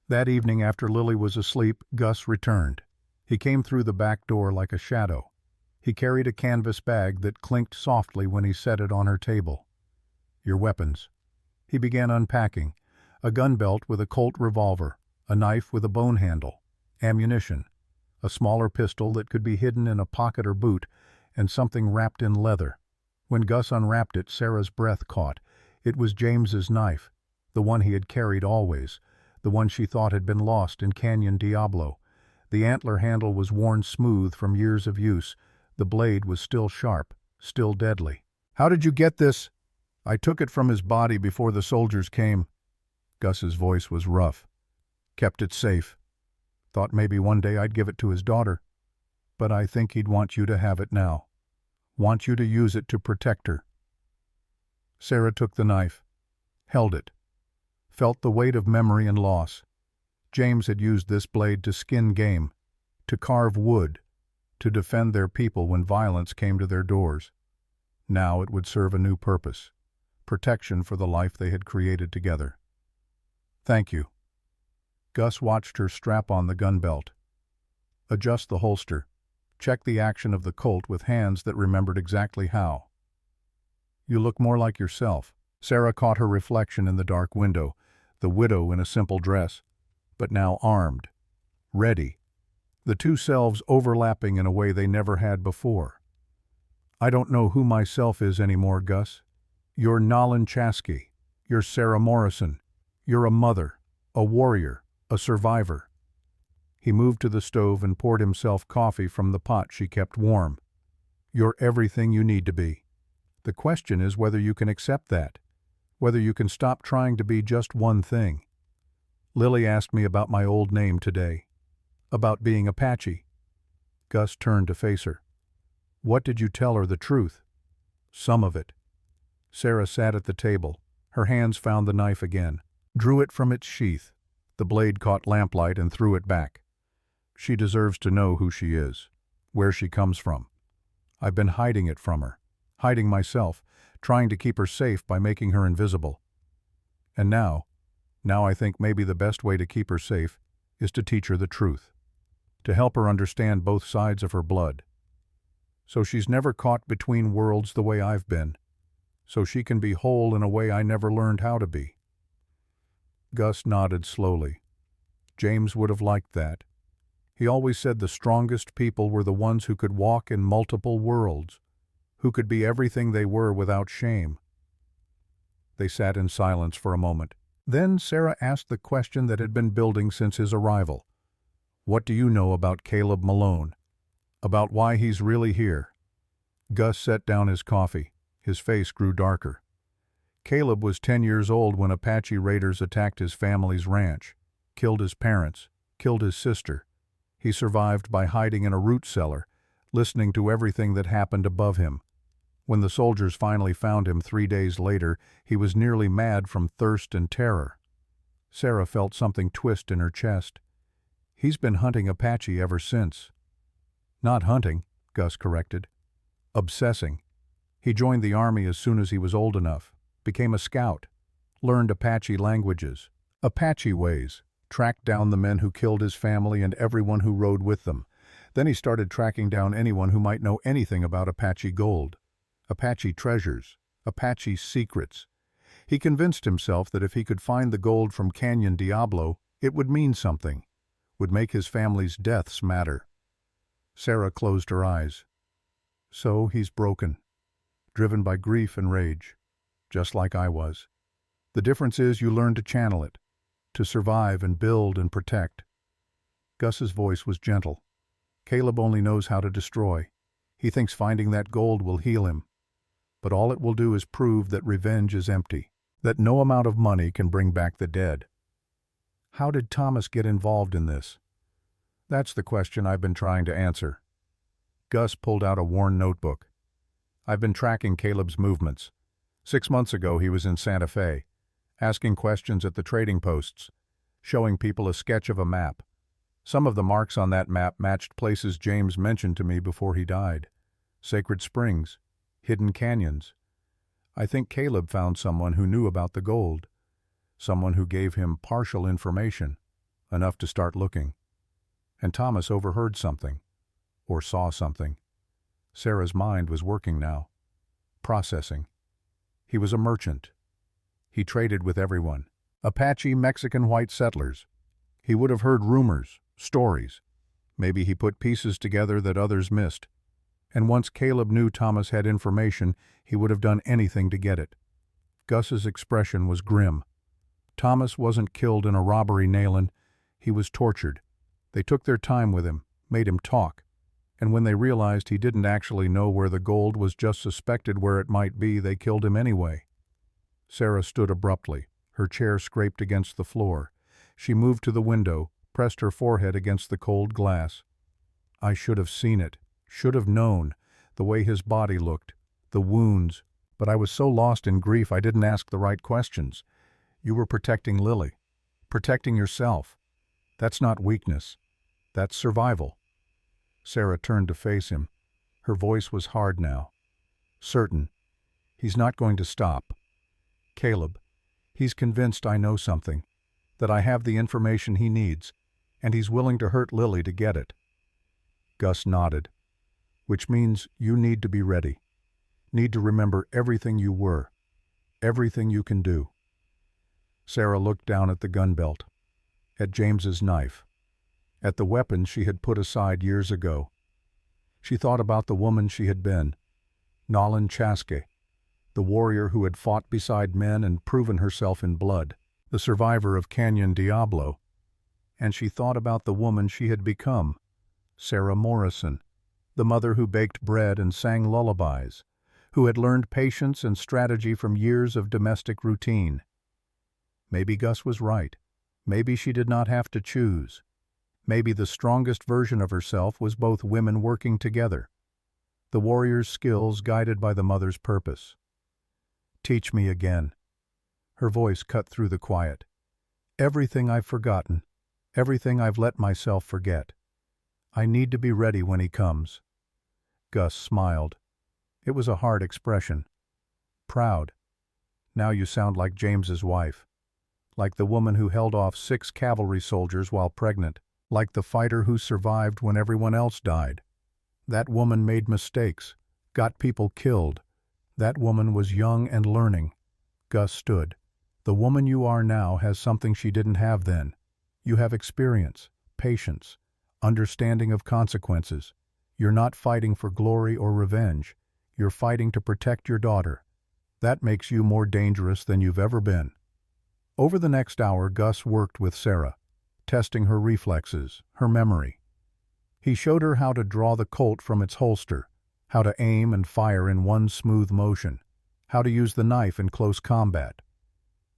That evening after Lily was asleep, Gus returned. He came through the back door like a shadow. He carried a canvas bag that clinked softly when he set it on her table. "Your weapons." He began unpacking. A gun belt with a Colt revolver, a knife with a bone handle, ammunition, a smaller pistol that could be hidden in a pocket or boot, and something wrapped in leather. When Gus unwrapped it, Sarah's breath caught. It was James's knife, the one he had carried always, the one she thought had been lost in Canyon Diablo. The antler handle was worn smooth from years of use. The blade was still sharp, still deadly. "How did you get this?" "I took it from his body before the soldiers came." Gus's voice was rough. "Kept it safe. Thought maybe one day I'd give it to his daughter. But I think he'd want you to have it now. Want you to use it to protect her." Sarah took the knife, held it, felt the weight of memory and loss. James had used this blade to skin game, to carve wood, to defend their people when violence came to their doors. Now it would serve a new purpose, protection for the life they had created together. "Thank you." Gus watched her strap on the gun belt, adjust the holster, check the action of the Colt with hands that remembered exactly how. "You look more like yourself." Sarah caught her reflection in the dark window, the widow in a simple dress, but now armed, ready, the two selves overlapping in a way they never had before. "I don't know who myself is anymore, Gus. You're Nolan Chasky. You're Sarah Morrison. You're a mother, a warrior, a survivor." He moved to the stove and poured himself coffee from the pot she kept warm. "You're everything you need to be. The question is whether you can accept that, whether you can stop trying to be just one thing. Lily asked me about my old name today, about being Apache." Gus turned to face her. "What did you tell her the truth?" "Some of it." Sarah sat at the table. Her hands found the knife again, drew it from its sheath. The blade caught lamplight and threw it back. "She deserves to know who she is, where she comes from. I've been hiding it from her, hiding myself, trying to keep her safe by making her invisible. And now I think maybe the best way to keep her safe is to teach her the truth, to help her understand both sides of her blood. So she's never caught between worlds the way I've been, so she can be whole in a way I never learned how to be." Gus nodded slowly. James would have liked that. He always said the strongest people were the ones who could walk in multiple worlds, who could be everything they were without shame. They sat in silence for a moment. Then Sarah asked the question that had been building since his arrival. "What do you know about Caleb Malone? About why he's really here?" Gus set down his coffee. His face grew darker. "Caleb was 10 years old when Apache raiders attacked his family's ranch, killed his parents, killed his sister. He survived by hiding in a root cellar, listening to everything that happened above him. When the soldiers finally found him 3 days later, he was nearly mad from thirst and terror." Sarah felt something twist in her chest. "He's been hunting Apache ever since." "Not hunting," Gus corrected. "Obsessing. He joined the army as soon as he was old enough, became a scout, learned Apache languages, Apache ways, tracked down the men who killed his family and everyone who rode with them. Then he started tracking down anyone who might know anything about Apache gold, Apache treasures, Apache secrets. He convinced himself that if he could find the gold from Canyon Diablo, it would mean something, would make his family's deaths matter." Sarah closed her eyes. "So he's broken, driven by grief and rage, just like I was. The difference is you learn to channel it, to survive and build and protect." Gus's voice was gentle. "Caleb only knows how to destroy. He thinks finding that gold will heal him. But all it will do is prove that revenge is empty, that no amount of money can bring back the dead." "How did Thomas get involved in this?" "That's the question I've been trying to answer." Gus pulled out a worn notebook. "I've been tracking Caleb's movements. 6 months ago he was in Santa Fe, asking questions at the trading posts, showing people a sketch of a map. Some of the marks on that map matched places James mentioned to me before he died. Sacred springs, hidden canyons. I think Caleb found someone who knew about the gold, someone who gave him partial information, enough to start looking. And Thomas overheard something, or saw something. Sarah's mind was working now, processing. He was a merchant. He traded with everyone. Apache, Mexican white settlers. He would have heard rumors, stories. Maybe he put pieces together that others missed. And once Caleb knew Thomas had information, he would have done anything to get it. Gus's expression was grim. Thomas wasn't killed in a robbery, Nayland. He was tortured. They took their time with him, made him talk, and when they realized he didn't actually know where the gold was, just suspected where it might be, they killed him anyway. Sarah stood abruptly. Her chair scraped against the floor. She moved to the window, pressed her forehead against the cold glass. I should have seen it, should have known, the way his body looked, the wounds, but I was so lost in grief I didn't ask the right questions. You were protecting Lily, protecting yourself. That's not weakness. That's survival. Sarah turned to face him. Her voice was hard now. Certain. He's not going to stop. Caleb, he's convinced I know something, that I have the information he needs, and he's willing to hurt Lily to get it. Gus nodded. Which means you need to be ready. Need to remember everything you were, everything you can do. Sarah looked down at the gun belt, at James's knife, at the weapon she had put aside years ago. She thought about the woman she had been, Nolan Chaske, the warrior who had fought beside men and proven herself in blood, the survivor of Canyon Diablo. And she thought about the woman she had become, Sarah Morrison, the mother who baked bread and sang lullabies, who had learned patience and strategy from years of domestic routine. Maybe Gus was right. Maybe she did not have to choose. Maybe the strongest version of herself was both women working together. The warrior's skills guided by the mother's purpose. Teach me again. Her voice cut through the quiet. Everything I've forgotten, everything I've let myself forget. I need to be ready when he comes. Gus smiled. It was a hard expression. Proud. Now you sound like James's wife. Like the woman who held off 6 cavalry soldiers while pregnant. Like the fighter who survived when everyone else died. That woman made mistakes, got people killed. That woman was young and learning. Gus stood. The woman you are now has something she didn't have then. You have experience, patience, understanding of consequences. You're not fighting for glory or revenge. You're fighting to protect your daughter. That makes you more dangerous than you've ever been. Over the next hour, Gus worked with Sarah, testing her reflexes, her memory. He showed her how to draw the Colt from its holster, how to aim and fire in one smooth motion, how to use the knife in close combat.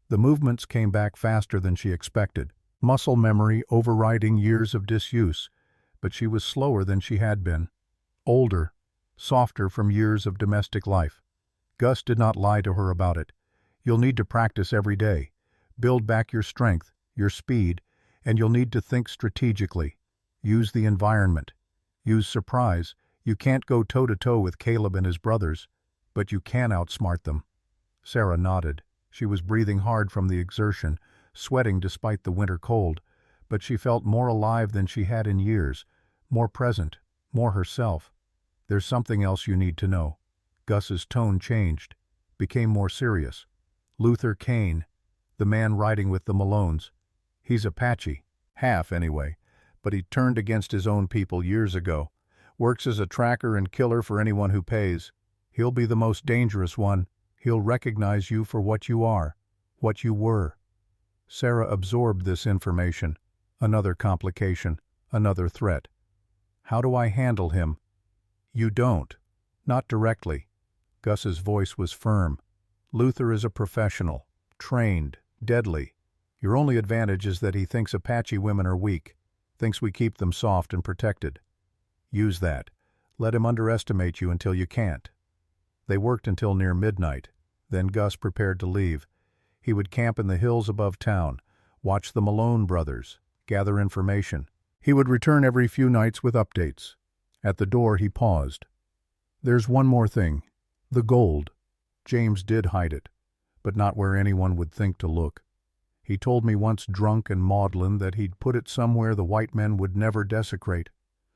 The movements came back faster than she expected, muscle memory overriding years of disuse, but she was slower than she had been, older, softer from years of domestic life. Gus did not lie to her about it. You'll need to practice every day, build back your strength, your speed, and you'll need to think strategically. Use the environment. Use surprise. You can't go toe-to-toe with Caleb and his brothers, but you can outsmart them. Sarah nodded. She was breathing hard from the exertion, sweating despite the winter cold, but she felt more alive than she had in years, more present, more herself. There's something else you need to know. Gus's tone changed, became more serious. Luther Kane, the man riding with the Malones. He's Apache, half anyway, but he turned against his own people years ago. Works as a tracker and killer for anyone who pays. He'll be the most dangerous one. He'll recognize you for what you are, what you were. Sarah absorbed this information. Another complication, another threat. How do I handle him? You don't. Not directly. Gus's voice was firm. Luther is a professional, trained, deadly. Your only advantage is that he thinks Apache women are weak, thinks we keep them soft and protected. Use that. Let him underestimate you until you can't. They worked until near midnight. Then Gus prepared to leave. He would camp in the hills above town, watch the Malone brothers, gather information. He would return every few nights with updates. At the door he paused. There's one more thing. The gold. James did hide it, but not where anyone would think to look. He told me once, drunk and maudlin, that he'd put it somewhere the white men would never desecrate,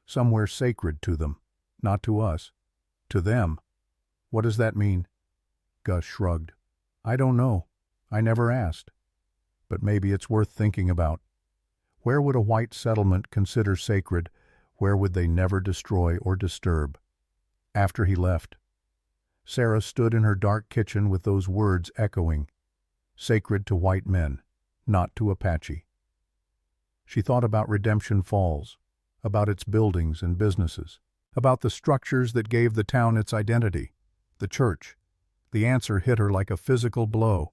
somewhere sacred to them, not to us, to them. What does that mean? Gus shrugged. I don't know. I never asked. But maybe it's worth thinking about. Where would a white settlement consider sacred? Where would they never destroy or disturb? After he left, Sarah stood in her dark kitchen with those words echoing. Sacred to white men, not to Apache. She thought about Redemption Falls, about its buildings and businesses, about the structures that gave the town its identity, the church. The answer hit her like a physical blow.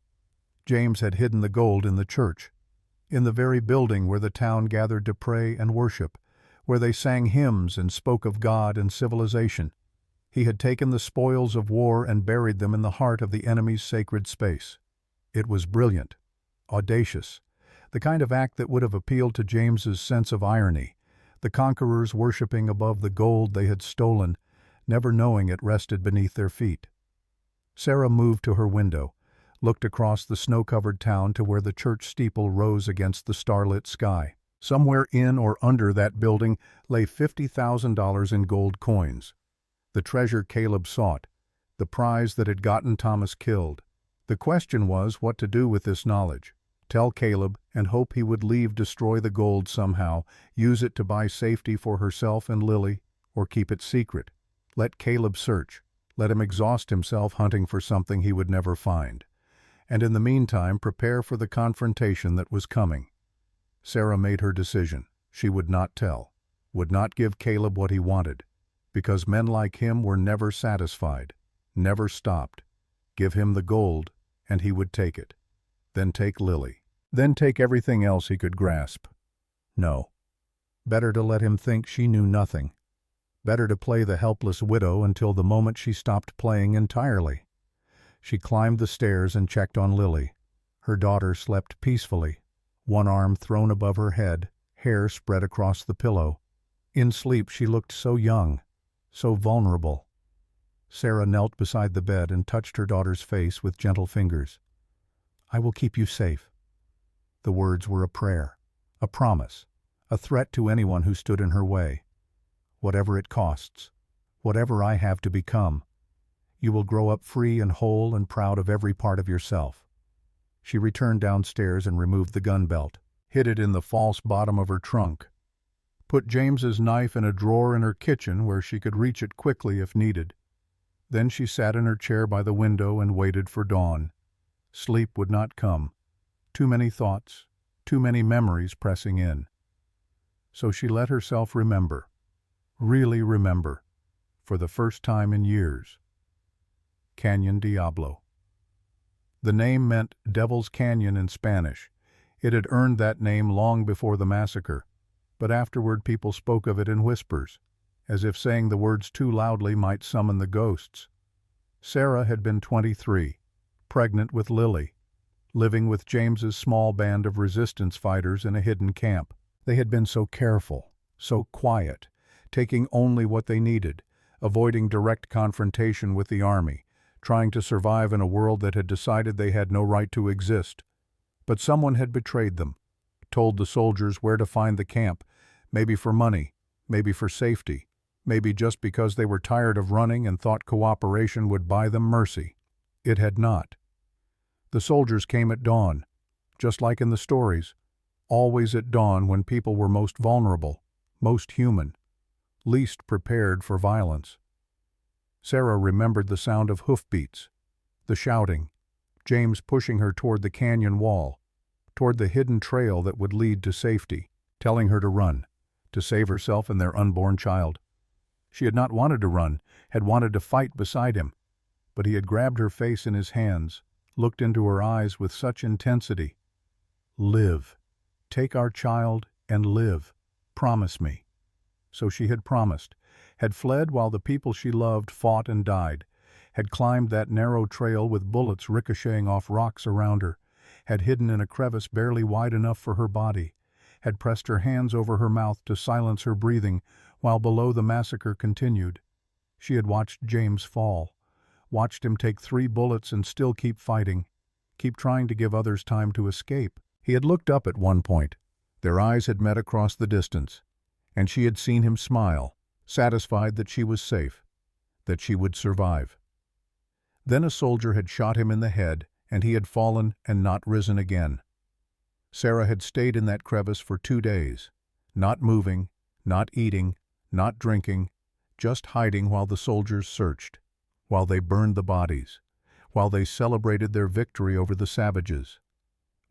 James had hidden the gold in the church, in the very building where the town gathered to pray and worship, where they sang hymns and spoke of God and civilization. He had taken the spoils of war and buried them in the heart of the enemy's sacred space. It was brilliant, audacious, the kind of act that would have appealed to James's sense of irony, the conquerors worshipping above the gold they had stolen, never knowing it rested beneath their feet. Sarah moved to her window, looked across the snow-covered town to where the church steeple rose against the starlit sky. Somewhere in or under that building lay $50,000 in gold coins. The treasure Caleb sought, the prize that had gotten Thomas killed. The question was what to do with this knowledge. Tell Caleb and hope he would destroy the gold somehow, use it to buy safety for herself and Lily, or keep it secret. Let Caleb search. Let him exhaust himself hunting for something he would never find. And in the meantime prepare for the confrontation that was coming. Sarah made her decision. She would not tell, would not give Caleb what he wanted, because men like him were never satisfied, never stopped. Give him the gold, and he would take it. Then take Lily. Then take everything else he could grasp. No. Better to let him think she knew nothing. Better to play the helpless widow until the moment she stopped playing entirely. She climbed the stairs and checked on Lily. Her daughter slept peacefully, one arm thrown above her head, hair spread across the pillow. In sleep she looked so young, so vulnerable. Sarah knelt beside the bed and touched her daughter's face with gentle fingers. "I will keep you safe." The words were a prayer, a promise, a threat to anyone who stood in her way. "Whatever it costs, whatever I have to become, you will grow up free and whole and proud of every part of yourself." She returned downstairs and removed the gun belt, hid it in the false bottom of her trunk, put James's knife in a drawer in her kitchen where she could reach it quickly if needed. Then she sat in her chair by the window and waited for dawn. Sleep would not come. Too many thoughts, too many memories pressing in. So she let herself remember, really remember, for the first time in years. Canyon Diablo. The name meant Devil's Canyon in Spanish. It had earned that name long before the massacre, but afterward people spoke of it in whispers, as if saying the words too loudly might summon the ghosts. Sarah had been 23, pregnant with Lily, living with James's small band of resistance fighters in a hidden camp. They had been so careful, so quiet, taking only what they needed, avoiding direct confrontation with the army, trying to survive in a world that had decided they had no right to exist. But someone had betrayed them, told the soldiers where to find the camp, maybe for money, maybe for safety, maybe just because they were tired of running and thought cooperation would buy them mercy. It had not. The soldiers came at dawn, just like in the stories, always at dawn when people were most vulnerable, most human, least prepared for violence. Sarah remembered the sound of hoofbeats, the shouting, James pushing her toward the canyon wall, toward the hidden trail that would lead to safety, telling her to run, to save herself and their unborn child. She had not wanted to run, had wanted to fight beside him, but he had grabbed her face in his hands, looked into her eyes with such intensity. "Live. Take our child and live. Promise me." So she had promised, had fled while the people she loved fought and died, had climbed that narrow trail with bullets ricocheting off rocks around her, had hidden in a crevice barely wide enough for her body, had pressed her hands over her mouth to silence her breathing while below the massacre continued. She had watched James fall, watched him take 3 bullets and still keep fighting, keep trying to give others time to escape. He had looked up at one point. Their eyes had met across the distance, and she had seen him smile, satisfied that she was safe, that she would survive. Then a soldier had shot him in the head, and he had fallen and not risen again. Sarah had stayed in that crevice for 2 days, not moving, not eating, not drinking, just hiding while the soldiers searched, while they burned the bodies, while they celebrated their victory over the savages.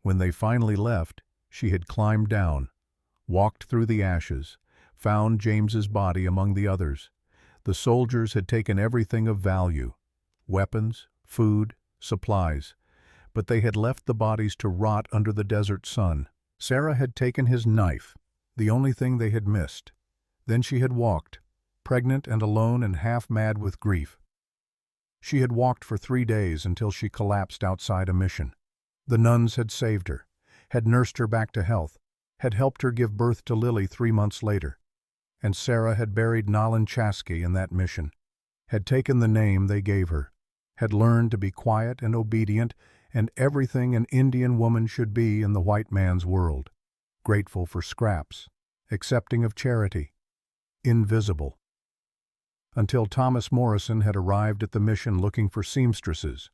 When they finally left, she had climbed down, walked through the ashes, found James's body among the others. The soldiers had taken everything of value: weapons, food, supplies, but they had left the bodies to rot under the desert sun. Sarah had taken his knife, the only thing they had missed. Then she had walked, pregnant and alone and half-mad with grief. She had walked for 3 days until she collapsed outside a mission. The nuns had saved her, had nursed her back to health, had helped her give birth to Lily 3 months later. And Sarah had buried Nalin Chasky in that mission, had taken the name they gave her, had learned to be quiet and obedient and everything an Indian woman should be in the white man's world, grateful for scraps, accepting of charity, invisible. Until Thomas Morrison had arrived at the mission looking for seamstresses,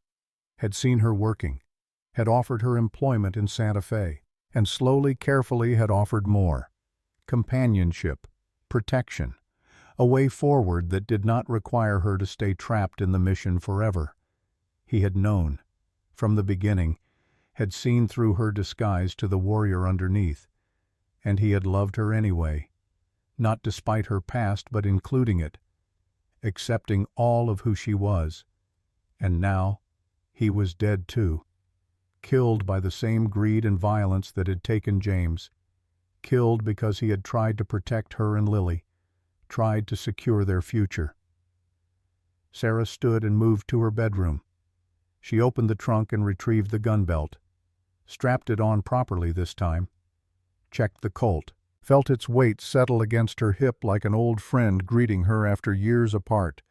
had seen her working, had offered her employment in Santa Fe, and slowly, carefully had offered more: companionship, protection, a way forward that did not require her to stay trapped in the mission forever. He had known, from the beginning, had seen through her disguise to the warrior underneath, and he had loved her anyway, not despite her past but including it, accepting all of who she was. And now, he was dead too, killed by the same greed and violence that had taken James, killed because he had tried to protect her and Lily, tried to secure their future. Sarah stood and moved to her bedroom. She opened the trunk and retrieved the gun belt, strapped it on properly this time, checked the Colt, felt its weight settle against her hip like an old friend greeting her after years apart.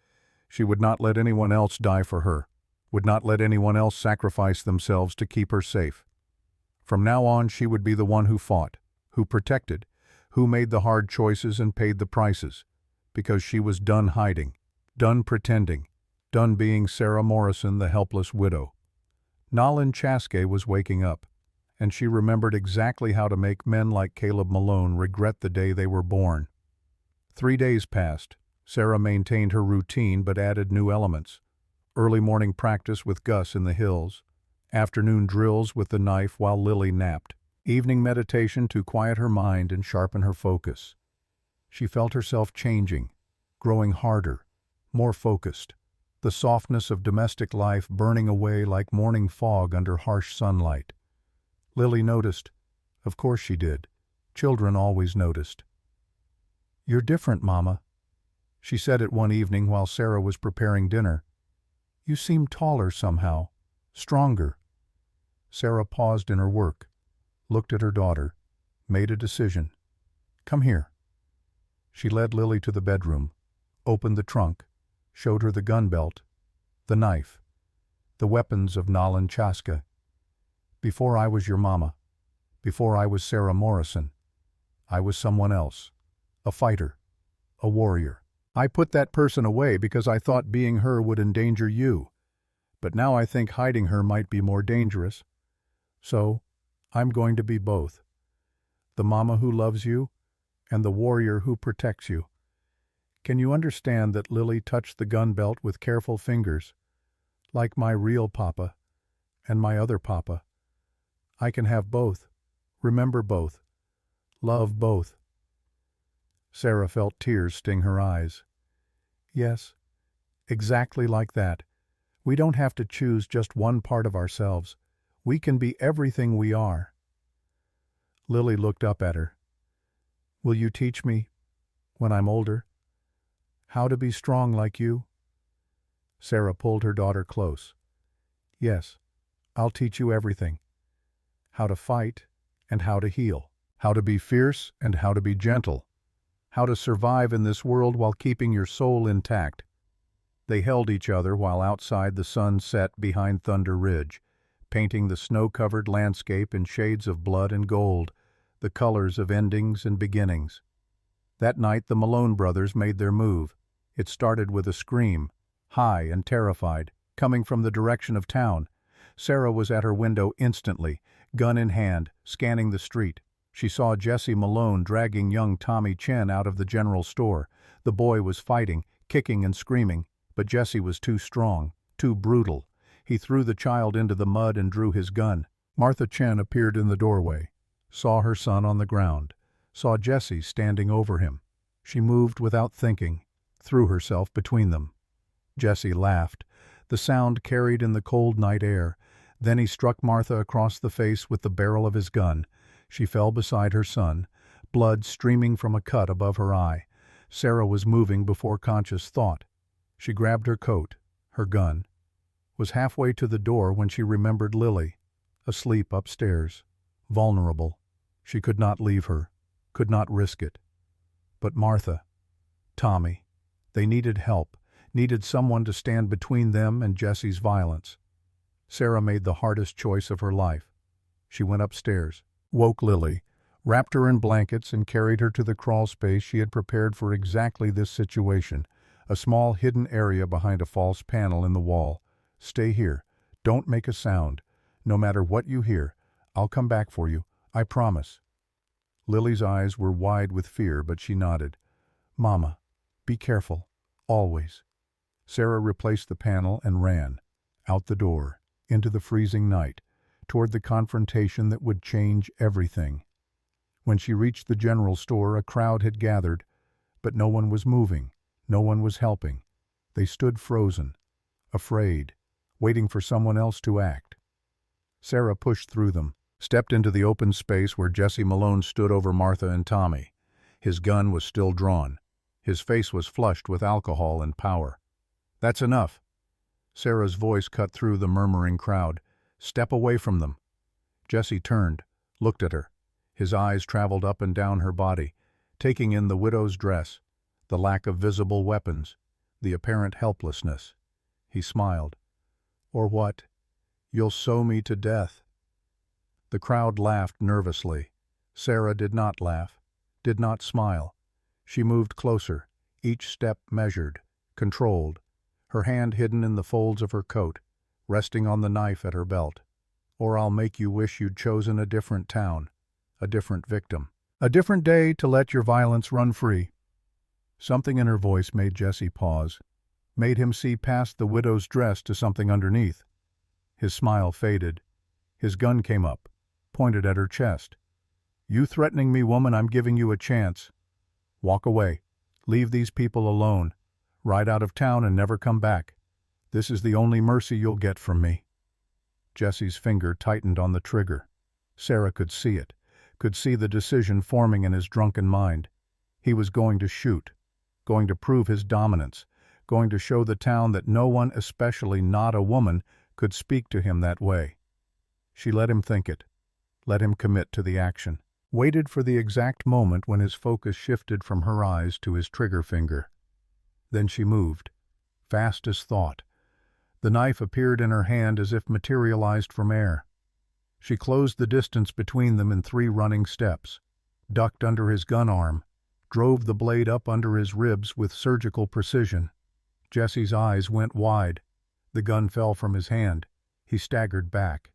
She would not let anyone else die for her, would not let anyone else sacrifice themselves to keep her safe. From now on she would be the one who fought, who protected, who made the hard choices and paid the prices, because she was done hiding, done pretending, done being Sarah Morrison, the helpless widow. Nalin Chasky was waking up, and she remembered exactly how to make men like Caleb Malone regret the day they were born. 3 days passed. Sarah maintained her routine but added new elements: early morning practice with Gus in the hills, afternoon drills with the knife while Lily napped, evening meditation to quiet her mind and sharpen her focus. She felt herself changing, growing harder, more focused, the softness of domestic life burning away like morning fog under harsh sunlight. Lily noticed. Of course she did. Children always noticed. "You're different, Mama," she said it one evening while Sarah was preparing dinner. "You seem taller somehow, stronger." Sarah paused in her work, looked at her daughter, made a decision. "Come here." She led Lily to the bedroom, opened the trunk, showed her the gun belt, the knife, the weapons of Nalin Chasky. "Before I was your mama, before I was Sarah Morrison, I was someone else, a fighter, a warrior. I put that person away because I thought being her would endanger you, but now I think hiding her might be more dangerous. So, I'm going to be both. The mama who loves you and the warrior who protects you. Can you understand that Lily touched the gun belt with careful fingers, like my real papa and my other papa? I can have both, remember both, love both." Sarah felt tears sting her eyes. "Yes, exactly like that. We don't have to choose just one part of ourselves. We can be everything we are." Lily looked up at her. "Will you teach me, when I'm older, how to be strong like you?" Sarah pulled her daughter close. "Yes, I'll teach you everything. How to fight and how to heal. How to be fierce and how to be gentle. How to survive in this world while keeping your soul intact." They held each other while outside the sun set behind Thunder Ridge, painting the snow-covered landscape in shades of blood and gold, the colors of endings and beginnings. That night the Malone brothers made their move. It started with a scream, high and terrified, coming from the direction of town. Sarah was at her window instantly, gun in hand, scanning the street. She saw Jesse Malone dragging young Tommy Chen out of the general store. The boy was fighting, kicking and screaming, but Jesse was too strong, too brutal. He threw the child into the mud and drew his gun. Martha Chen appeared in the doorway, saw her son on the ground, saw Jesse standing over him. She moved without thinking, threw herself between them. Jesse laughed. The sound carried in the cold night air. Then he struck Martha across the face with the barrel of his gun. She fell beside her son, blood streaming from a cut above her eye. Sarah was moving before conscious thought. She grabbed her coat, her gun, was halfway to the door when she remembered Lily, asleep upstairs, vulnerable. She could not leave her, could not risk it. But Martha, Tommy, they needed help, needed someone to stand between them and Jesse's violence. Sarah made the hardest choice of her life. She went upstairs, woke Lily, wrapped her in blankets and carried her to the crawl space she had prepared for exactly this situation, a small hidden area behind a false panel in the wall. Stay here. Don't make a sound. No matter what you hear, I'll come back for you. I promise. Lily's eyes were wide with fear, but she nodded. Mama, be careful. Always. Sarah replaced the panel and ran, out the door, into the freezing night, toward the confrontation that would change everything. When she reached the general store, a crowd had gathered, but no one was moving, no one was helping. They stood frozen, afraid, waiting for someone else to act. Sarah pushed through them, stepped into the open space where Jesse Malone stood over Martha and Tommy. His gun was still drawn. His face was flushed with alcohol and power. That's enough. Sarah's voice cut through the murmuring crowd. Step away from them. Jesse turned, looked at her. His eyes traveled up and down her body, taking in the widow's dress, the lack of visible weapons, the apparent helplessness. He smiled. Or what? You'll sew me to death. The crowd laughed nervously. Sarah did not laugh, did not smile. She moved closer, each step measured, controlled, her hand hidden in the folds of her coat, resting on the knife at her belt. Or I'll make you wish you'd chosen a different town, a different victim, a different day to let your violence run free. Something in her voice made Jesse pause, made him see past the widow's dress to something underneath. His smile faded. His gun came up, pointed at her chest. You threatening me, woman, I'm giving you a chance. Walk away. Leave these people alone. Ride out of town and never come back. This is the only mercy you'll get from me. Jesse's finger tightened on the trigger. Sarah could see it, could see the decision forming in his drunken mind. He was going to shoot, going to prove his dominance, going to show the town that no one, especially not a woman, could speak to him that way. She let him think it, let him commit to the action, waited for the exact moment when his focus shifted from her eyes to his trigger finger. Then she moved, fast as thought. The knife appeared in her hand as if materialized from air. She closed the distance between them in 3 running steps, ducked under his gun arm, drove the blade up under his ribs with surgical precision. Jesse's eyes went wide. The gun fell from his hand. He staggered back,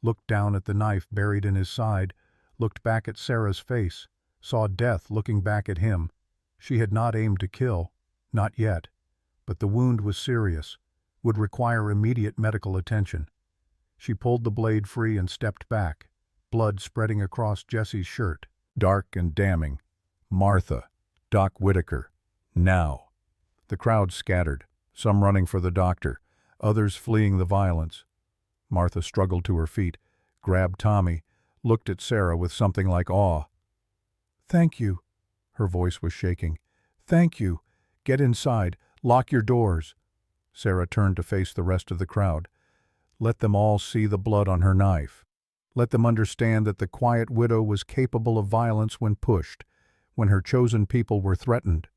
looked down at the knife buried in his side, looked back at Sarah's face, saw death looking back at him. She had not aimed to kill, not yet, but the wound was serious, would require immediate medical attention. She pulled the blade free and stepped back, blood spreading across Jesse's shirt, dark and damning. Martha, Doc Whitaker, now. The crowd scattered, some running for the doctor, others fleeing the violence. Martha struggled to her feet, grabbed Tommy, looked at Sarah with something like awe. Thank you. Her voice was shaking. Thank you. Get inside. Lock your doors. Sarah turned to face the rest of the crowd. Let them all see the blood on her knife. Let them understand that the quiet widow was capable of violence when pushed, when her chosen people were threatened.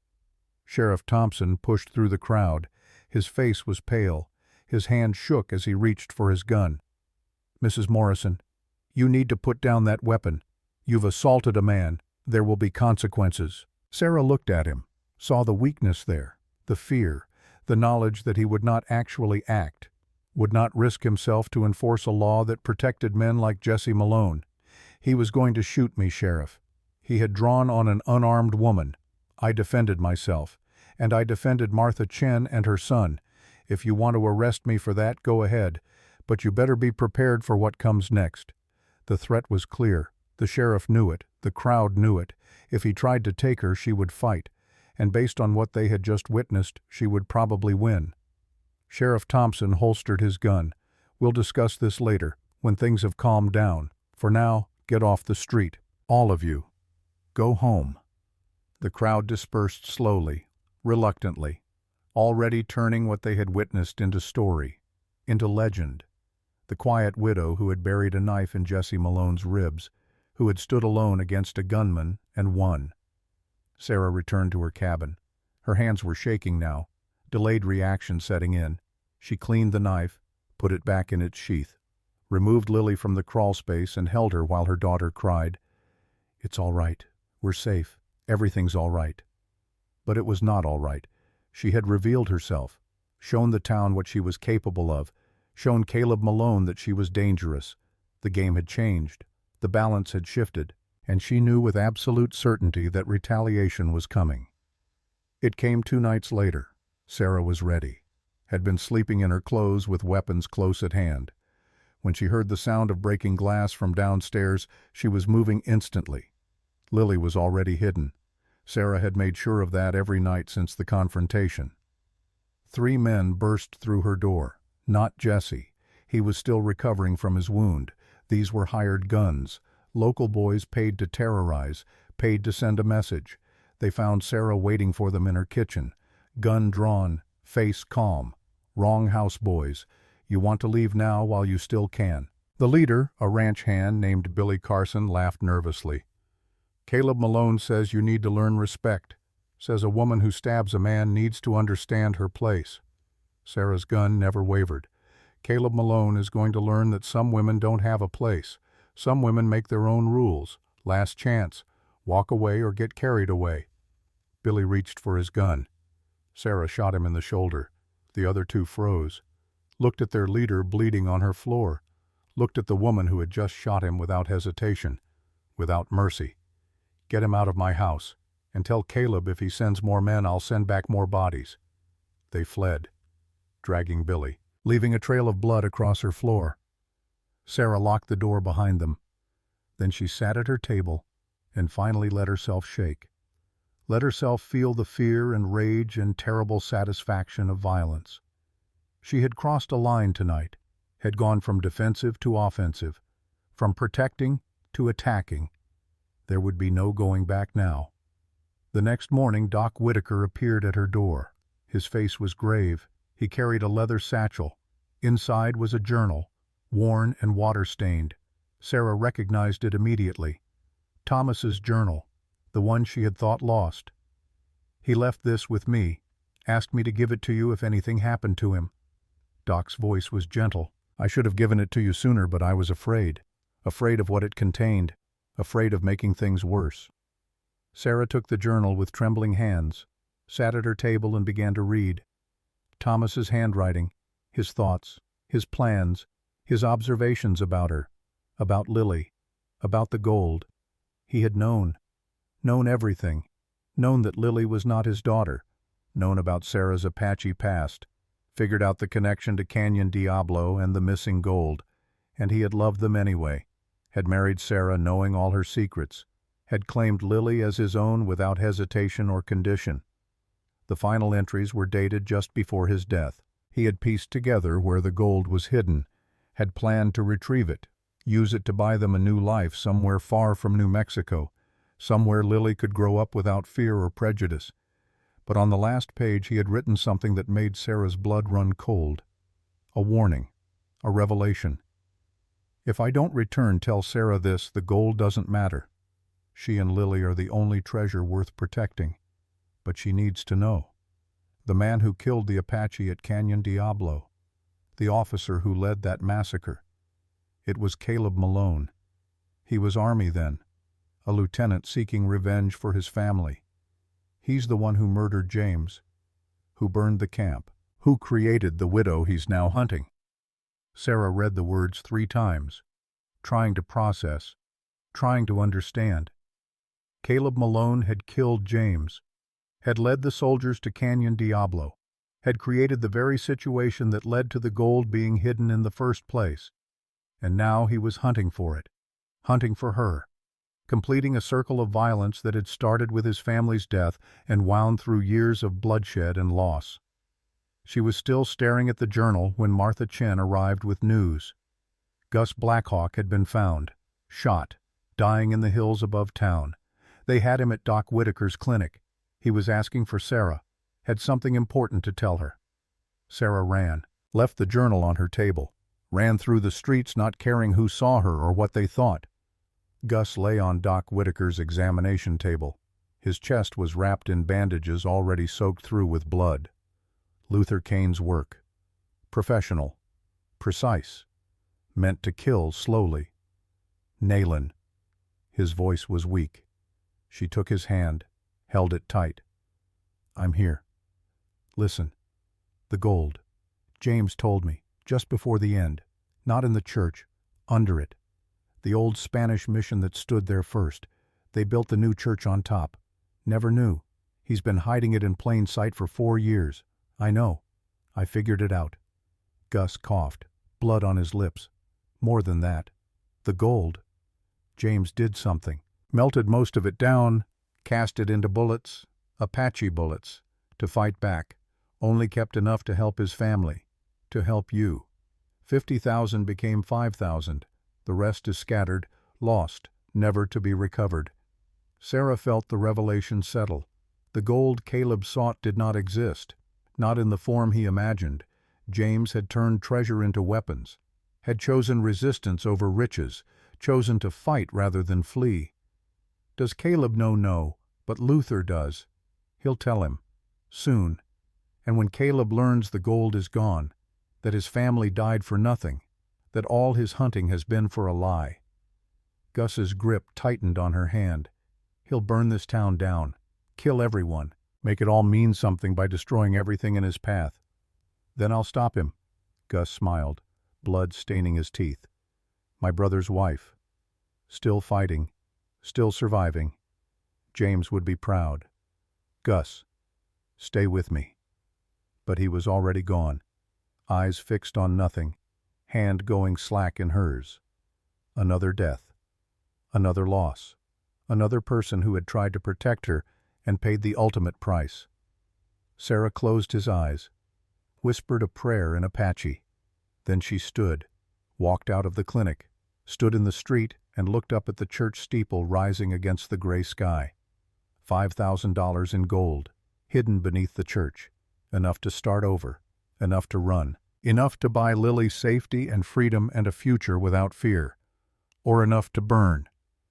Sheriff Thompson pushed through the crowd. His face was pale. His hand shook as he reached for his gun. Mrs. Morrison, you need to put down that weapon. You've assaulted a man. There will be consequences. Sarah looked at him, saw the weakness there, the fear, the knowledge that he would not actually act, would not risk himself to enforce a law that protected men like Jesse Malone. He was going to shoot me, Sheriff. He had drawn on an unarmed woman. I defended myself, and I defended Martha Chen and her son. If you want to arrest me for that, go ahead, but you better be prepared for what comes next. The threat was clear. The sheriff knew it, the crowd knew it. If he tried to take her, she would fight, and based on what they had just witnessed, she would probably win. Sheriff Thompson holstered his gun. We'll discuss this later, when things have calmed down. For now, get off the street. All of you. Go home. The crowd dispersed slowly, reluctantly, already turning what they had witnessed into story, into legend. The quiet widow who had buried a knife in Jesse Malone's ribs, who had stood alone against a gunman and won. Sarah returned to her cabin. Her hands were shaking now, delayed reaction setting in. She cleaned the knife, put it back in its sheath, removed Lily from the crawl space and held her while her daughter cried, "It's all right. We're safe. Everything's all right." But it was not all right. She had revealed herself, shown the town what she was capable of, shown Caleb Malone that she was dangerous. The game had changed. The balance had shifted, and she knew with absolute certainty that retaliation was coming. It came 2 nights later. Sarah was ready, had been sleeping in her clothes with weapons close at hand. When she heard the sound of breaking glass from downstairs, she was moving instantly. Lily was already hidden. Sarah had made sure of that every night since the confrontation. 3 men burst through her door. Not Jesse. He was still recovering from his wound. These were hired guns. Local boys paid to terrorize, paid to send a message. They found Sarah waiting for them in her kitchen. Gun drawn, face calm. Wrong house, boys. You want to leave now while you still can. The leader, a ranch hand named Billy Carson, laughed nervously. Caleb Malone says you need to learn respect. Says a woman who stabs a man needs to understand her place. Sarah's gun never wavered. Caleb Malone is going to learn that some women don't have a place. Some women make their own rules. Last chance. Walk away or get carried away. Billy reached for his gun. Sarah shot him in the shoulder. The other 2 froze. Looked at their leader bleeding on her floor. Looked at the woman who had just shot him without hesitation, without mercy. Get him out of my house, and tell Caleb if he sends more men I'll send back more bodies. They fled, dragging Billy, leaving a trail of blood across her floor. Sarah locked the door behind them. Then she sat at her table and finally let herself shake. Let herself feel the fear and rage and terrible satisfaction of violence. She had crossed a line tonight, had gone from defensive to offensive, from protecting to attacking. There would be no going back now. The next morning, Doc Whitaker appeared at her door. His face was grave. He carried a leather satchel. Inside was a journal, worn and water-stained. Sarah recognized it immediately. Thomas's journal, the one she had thought lost. He left this with me, asked me to give it to you if anything happened to him. Doc's voice was gentle. I should have given it to you sooner, but I was afraid. Afraid of what it contained. Afraid of making things worse. Sarah took the journal with trembling hands, sat at her table and began to read. Thomas's handwriting, his thoughts, his plans, his observations about her, about Lily, about the gold. He had known everything, known that Lily was not his daughter, known about Sarah's Apache past, figured out the connection to Canyon Diablo and the missing gold, and he had loved them anyway, had married Sarah knowing all her secrets, had claimed Lily as his own without hesitation or condition. The final entries were dated just before his death. He had pieced together where the gold was hidden, had planned to retrieve it, use it to buy them a new life somewhere far from New Mexico, somewhere Lily could grow up without fear or prejudice. But on the last page he had written something that made Sarah's blood run cold. A warning, a revelation. If I don't return, tell Sarah this, the gold doesn't matter. She and Lily are the only treasure worth protecting. But she needs to know. The man who killed the Apache at Canyon Diablo. The officer who led that massacre. It was Caleb Malone. He was Army then, a lieutenant seeking revenge for his family. He's the one who murdered James, who burned the camp, who created the widow he's now hunting. Sarah read the words 3 times, trying to process, trying to understand. Caleb Malone had killed James, had led the soldiers to Canyon Diablo, had created the very situation that led to the gold being hidden in the first place. And now he was hunting for it, hunting for her, completing a circle of violence that had started with his family's death and wound through years of bloodshed and loss. She was still staring at the journal when Martha Chen arrived with news. Gus Blackhawk had been found, shot, dying in the hills above town. They had him at Doc Whitaker's clinic. He was asking for Sarah, had something important to tell her. Sarah ran, left the journal on her table, ran through the streets not caring who saw her or what they thought. Gus lay on Doc Whitaker's examination table. His chest was wrapped in bandages already soaked through with blood. Luther Kane's work. Professional. Precise. Meant to kill slowly. Nayland. His voice was weak. She took his hand, held it tight. I'm here. Listen. The gold. James told me, just before the end. Not in the church. Under it. The old Spanish mission that stood there first. They built the new church on top. Never knew. He's been hiding it in plain sight for 4 years. I know. I figured it out. Gus coughed, blood on his lips. More than that. The gold. James did something. Melted most of it down, cast it into bullets, Apache bullets, to fight back. Only kept enough to help his family. To help you. 50,000 became 5,000. The rest is scattered, lost, never to be recovered. Sarah felt the revelation settle. The gold Caleb sought did not exist. Not in the form he imagined. James had turned treasure into weapons, had chosen resistance over riches, chosen to fight rather than flee. Does Caleb know? No, but Luther does. He'll tell him. Soon. And when Caleb learns the gold is gone, that his family died for nothing, that all his hunting has been for a lie. Gus's grip tightened on her hand. He'll burn this town down, kill everyone, make it all mean something by destroying everything in his path. Then I'll stop him. Gus smiled, blood staining his teeth. My brother's wife. Still fighting, still surviving. James would be proud. Gus, stay with me. But he was already gone, eyes fixed on nothing, hand going slack in hers. Another death. Another loss. Another person who had tried to protect her and paid the ultimate price. Sarah closed his eyes, whispered a prayer in Apache. Then she stood, walked out of the clinic, stood in the street and looked up at the church steeple rising against the gray sky. $5,000 in gold, hidden beneath the church. Enough to start over, enough to run, enough to buy Lily safety and freedom and a future without fear. Or enough to burn,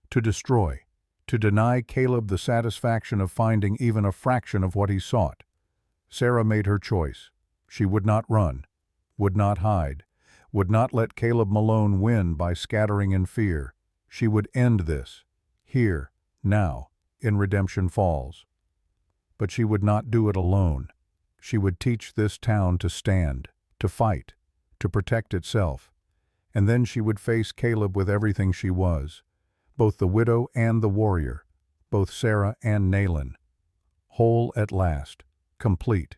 to destroy, to deny Caleb the satisfaction of finding even a fraction of what he sought. Sarah made her choice. She would not run, would not hide, would not let Caleb Malone win by scattering in fear. She would end this, here, now, in Redemption Falls. But she would not do it alone. She would teach this town to stand, to fight, to protect itself. And then she would face Caleb with everything she was, both the widow and the warrior, both Sarah and Nayland. Whole at last, complete.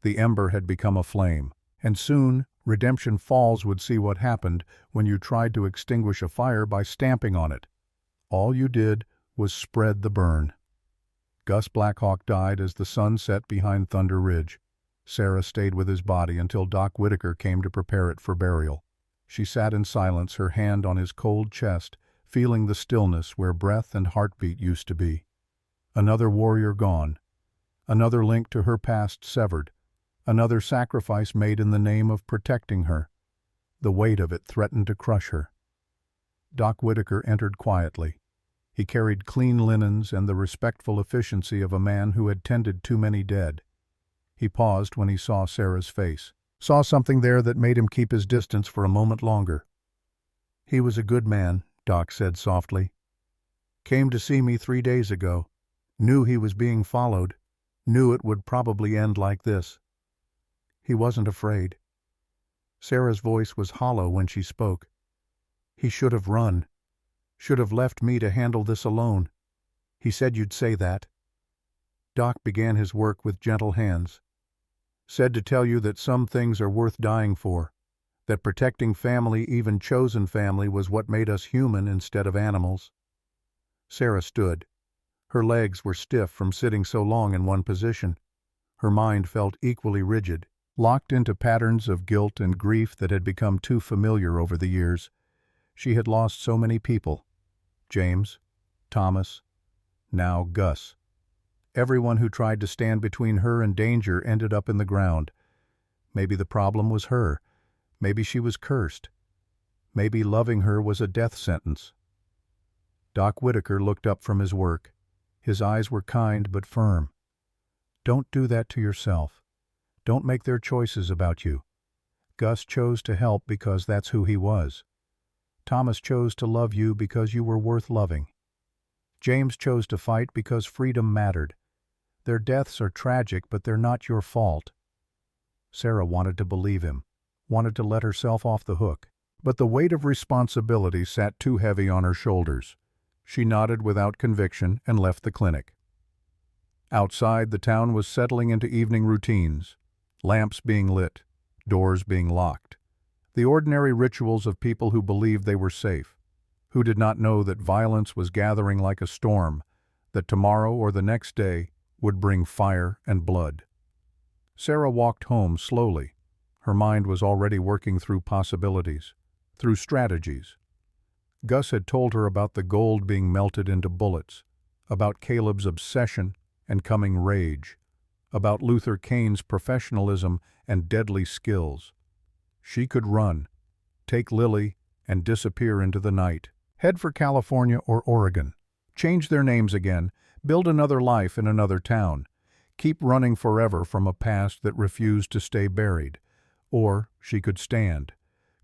The ember had become a flame, and soon Redemption Falls would see what happened when you tried to extinguish a fire by stamping on it. All you did was spread the burn. Gus Blackhawk died as the sun set behind Thunder Ridge. Sarah stayed with his body until Doc Whitaker came to prepare it for burial. She sat in silence, her hand on his cold chest, feeling the stillness where breath and heartbeat used to be. Another warrior gone. Another link to her past severed. Another sacrifice made in the name of protecting her. The weight of it threatened to crush her. Doc Whitaker entered quietly. He carried clean linens and the respectful efficiency of a man who had tended too many dead. He paused when he saw Sarah's face, saw something there that made him keep his distance for a moment longer. He was a good man, Doc said softly. Came to see me 3 days ago. Knew he was being followed. Knew it would probably end like this. He wasn't afraid. Sarah's voice was hollow when she spoke. He should have run. Should have left me to handle this alone. He said you'd say that. Doc began his work with gentle hands. Said to tell you that some things are worth dying for, that protecting family, even chosen family, was what made us human instead of animals. Sarah stood. Her legs were stiff from sitting so long in one position. Her mind felt equally rigid, locked into patterns of guilt and grief that had become too familiar over the years. She had lost so many people. James, Thomas, now Gus. Everyone who tried to stand between her and danger ended up in the ground. Maybe the problem was her. Maybe she was cursed. Maybe loving her was a death sentence. Doc Whitaker looked up from his work. His eyes were kind but firm. Don't do that to yourself. Don't make their choices about you. Gus chose to help because that's who he was. Thomas chose to love you because you were worth loving. James chose to fight because freedom mattered. Their deaths are tragic, but they're not your fault. Sarah wanted to believe him, wanted to let herself off the hook, but the weight of responsibility sat too heavy on her shoulders. She nodded without conviction and left the clinic. Outside, the town was settling into evening routines, lamps being lit, doors being locked. The ordinary rituals of people who believed they were safe, who did not know that violence was gathering like a storm, that tomorrow or the next day would bring fire and blood. Sarah walked home slowly. Her mind was already working through possibilities, through strategies. Gus had told her about the gold being melted into bullets, about Caleb's obsession and coming rage, about Luther Kane's professionalism and deadly skills. She could run, take Lily, and disappear into the night. Head for California or Oregon. Change their names again, build another life in another town. Keep running forever from a past that refused to stay buried. Or she could stand,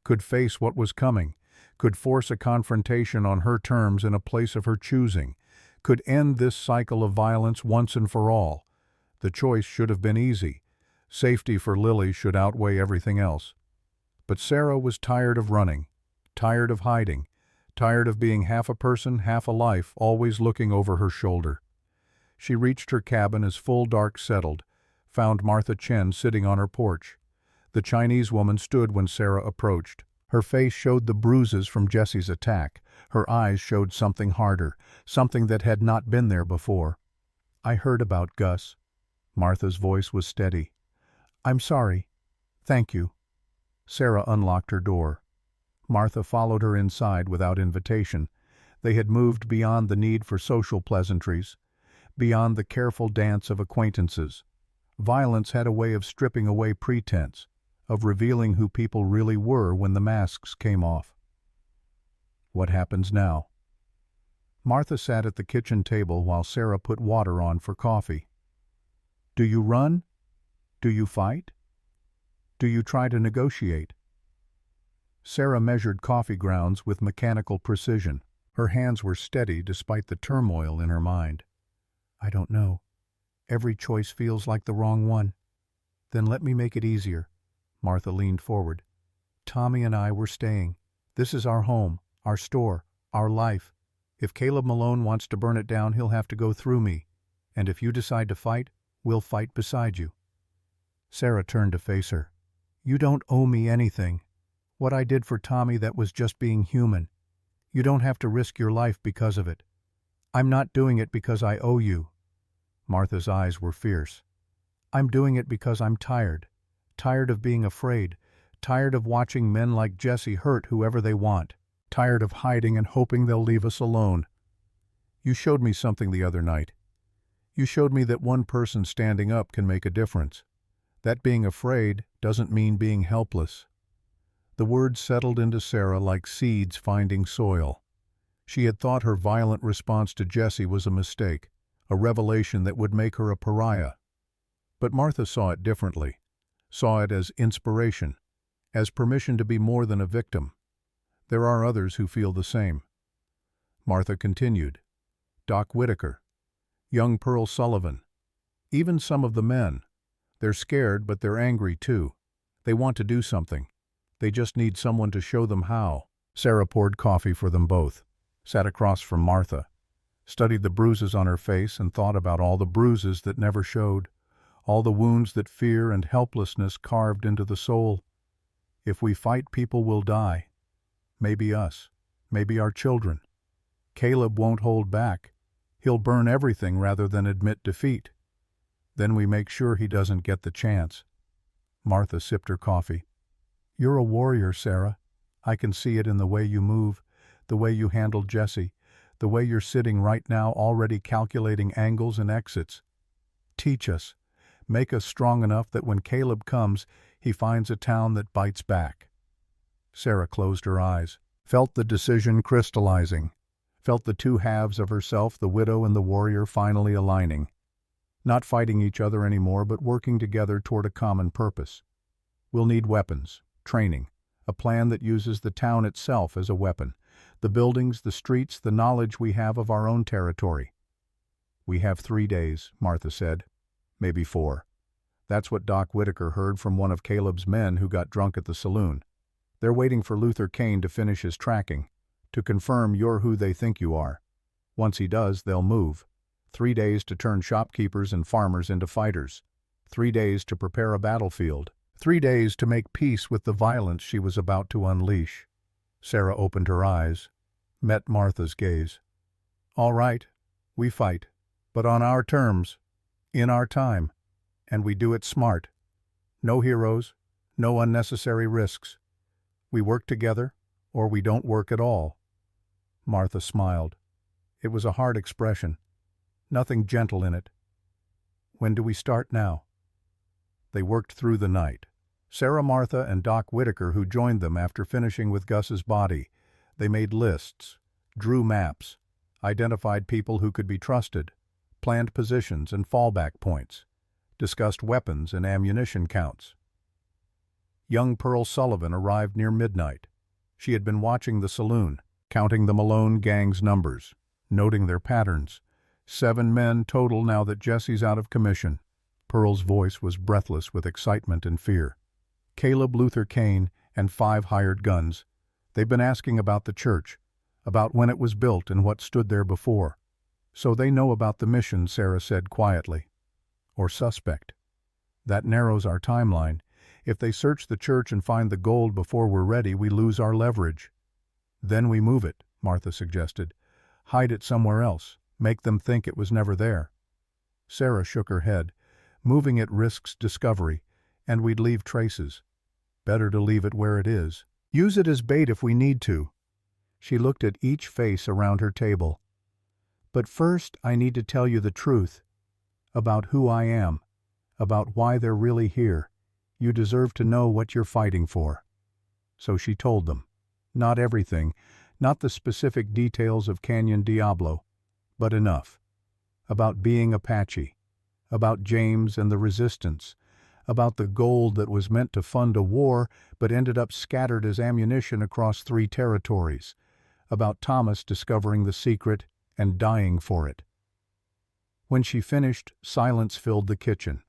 could face what was coming, could force a confrontation on her terms in a place of her choosing, could end this cycle of violence once and for all. The choice should have been easy. Safety for Lily should outweigh everything else. But Sarah was tired of running, tired of hiding, tired of being half a person, half a life, always looking over her shoulder. She reached her cabin as full dark settled, found Martha Chen sitting on her porch. The Chinese woman stood when Sarah approached. Her face showed the bruises from Jesse's attack. Her eyes showed something harder, something that had not been there before. "I heard about Gus." Martha's voice was steady. "I'm sorry. Thank you." Sarah unlocked her door. Martha followed her inside without invitation. They had moved beyond the need for social pleasantries, beyond the careful dance of acquaintances. Violence had a way of stripping away pretense, of revealing who people really were when the masks came off. What happens now? Martha sat at the kitchen table while Sarah put water on for coffee. Do you run? Do you fight? Do you try to negotiate? Sarah measured coffee grounds with mechanical precision. Her hands were steady despite the turmoil in her mind. I don't know. Every choice feels like the wrong one. Then let me make it easier. Martha leaned forward. Tommy and I were staying. This is our home, our store, our life. If Caleb Malone wants to burn it down, he'll have to go through me. And if you decide to fight, we'll fight beside you. Sarah turned to face her. You don't owe me anything. What I did for Tommy, that was just being human. You don't have to risk your life because of it. I'm not doing it because I owe you. Martha's eyes were fierce. I'm doing it because I'm tired. Tired of being afraid. Tired of watching men like Jesse hurt whoever they want. Tired of hiding and hoping they'll leave us alone. You showed me something the other night. You showed me that one person standing up can make a difference. That being afraid doesn't mean being helpless. The words settled into Sarah like seeds finding soil. She had thought her violent response to Jesse was a mistake, a revelation that would make her a pariah. But Martha saw it differently, saw it as inspiration, as permission to be more than a victim. There are others who feel the same. Martha continued. Doc Whitaker, young Pearl Sullivan, even some of the men. They're scared, but they're angry too. They want to do something. They just need someone to show them how. Sarah poured coffee for them both, sat across from Martha, studied the bruises on her face and thought about all the bruises that never showed, all the wounds that fear and helplessness carved into the soul. If we fight, people will die. Maybe us, maybe our children. Caleb won't hold back. He'll burn everything rather than admit defeat. Then we make sure he doesn't get the chance." Martha sipped her coffee. "You're a warrior, Sarah. I can see it in the way you move, the way you handled Jesse, the way you're sitting right now already calculating angles and exits. Teach us. Make us strong enough that when Caleb comes, he finds a town that bites back." Sarah closed her eyes, felt the decision crystallizing, felt the two halves of herself, the widow and the warrior, finally aligning. Not fighting each other anymore, but working together toward a common purpose. We'll need weapons, training, a plan that uses the town itself as a weapon, the buildings, the streets, the knowledge we have of our own territory. "We have 3 days," Martha said. "Maybe 4. That's what Doc Whitaker heard from one of Caleb's men who got drunk at the saloon. They're waiting for Luther Kane to finish his tracking, to confirm you're who they think you are. Once he does, they'll move. 3 days to turn shopkeepers and farmers into fighters. 3 days to prepare a battlefield. 3 days to make peace with the violence she was about to unleash." Sarah opened her eyes, met Martha's gaze. "All right, we fight, but on our terms, in our time, and we do it smart. No heroes, no unnecessary risks. We work together, or we don't work at all." Martha smiled. It was a hard expression, nothing gentle in it. "When do we start now?" They worked through the night. Sarah, Martha, and Doc Whitaker, who joined them after finishing with Gus's body. They made lists, drew maps, identified people who could be trusted, planned positions and fallback points, discussed weapons and ammunition counts. Young Pearl Sullivan arrived near midnight. She had been watching the saloon, counting the Malone gang's numbers, noting their patterns. 7 men total now that Jesse's out of commission. Pearl's voice was breathless with excitement and fear. "Caleb, Luther Kane, and 5 hired guns. They've been asking about the church, about when it was built and what stood there before. So they know about the mission," Sarah said quietly. "Or suspect. That narrows our timeline. If they search the church and find the gold before we're ready, we lose our leverage." "Then we move it," Martha suggested. "Hide it somewhere else. Make them think it was never there." Sarah shook her head. "Moving it risks discovery, and we'd leave traces. Better to leave it where it is. Use it as bait if we need to." She looked at each face around her table. "But first I need to tell you the truth. About who I am. About why they're really here. You deserve to know what you're fighting for." So she told them. Not everything, not the specific details of Canyon Diablo, but enough. About being Apache. About James and the resistance. About the gold that was meant to fund a war but ended up scattered as ammunition across 3 territories. About Thomas discovering the secret and dying for it. When she finished, silence filled the kitchen.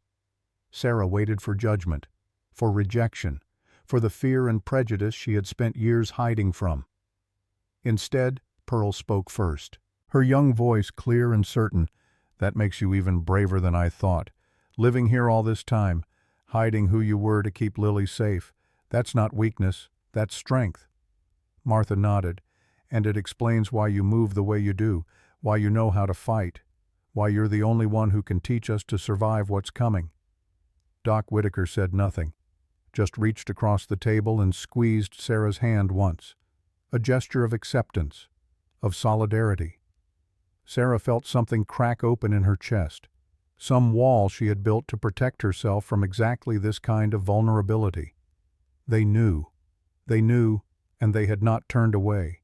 Sarah waited for judgment, for rejection, for the fear and prejudice she had spent years hiding from. Instead, Pearl spoke first. Her young voice clear and certain. "That makes you even braver than I thought. Living here all this time, hiding who you were to keep Lily safe. That's not weakness, that's strength." Martha nodded. "And it explains why you move the way you do, why you know how to fight, why you're the only one who can teach us to survive what's coming." Doc Whitaker said nothing, just reached across the table and squeezed Sarah's hand once. A gesture of acceptance, of solidarity. Sarah felt something crack open in her chest, some wall she had built to protect herself from exactly this kind of vulnerability. They knew, and they had not turned away,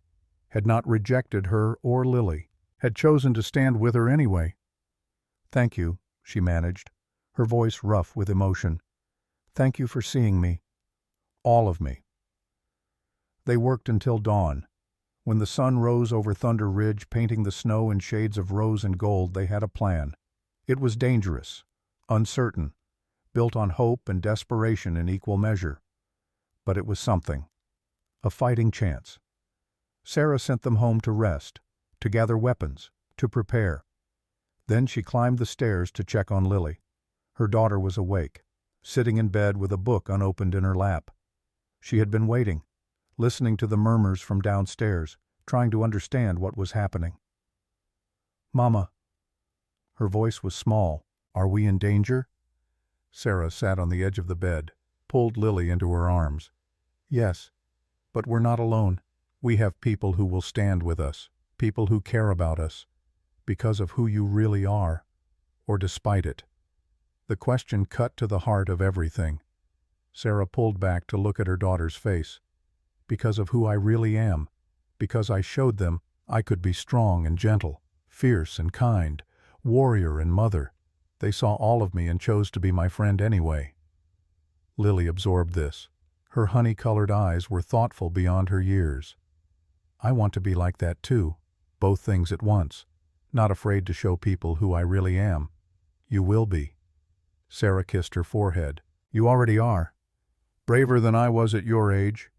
had not rejected her or Lily, had chosen to stand with her anyway. "Thank you," she managed, her voice rough with emotion. "Thank you for seeing me. All of me." They worked until dawn. When the sun rose over Thunder Ridge, painting the snow in shades of rose and gold, they had a plan. It was dangerous, uncertain, built on hope and desperation in equal measure. But it was something. A fighting chance. Sarah sent them home to rest, to gather weapons, to prepare. Then she climbed the stairs to check on Lily. Her daughter was awake, sitting in bed with a book unopened in her lap. She had been waiting, listening to the murmurs from downstairs, trying to understand what was happening. "Mama." Her voice was small. "Are we in danger?" Sarah sat on the edge of the bed, pulled Lily into her arms. "Yes, but we're not alone. We have people who will stand with us, people who care about us, because of who you really are, or despite it." The question cut to the heart of everything. Sarah pulled back to look at her daughter's face. "Because of who I really am, because I showed them I could be strong and gentle, fierce and kind, warrior and mother. They saw all of me and chose to be my friend anyway." Lily absorbed this. Her honey-colored eyes were thoughtful beyond her years. "I want to be like that too, both things at once, not afraid to show people who I really am." "You will be." Sarah kissed her forehead. "You already are. Braver than I was at your age,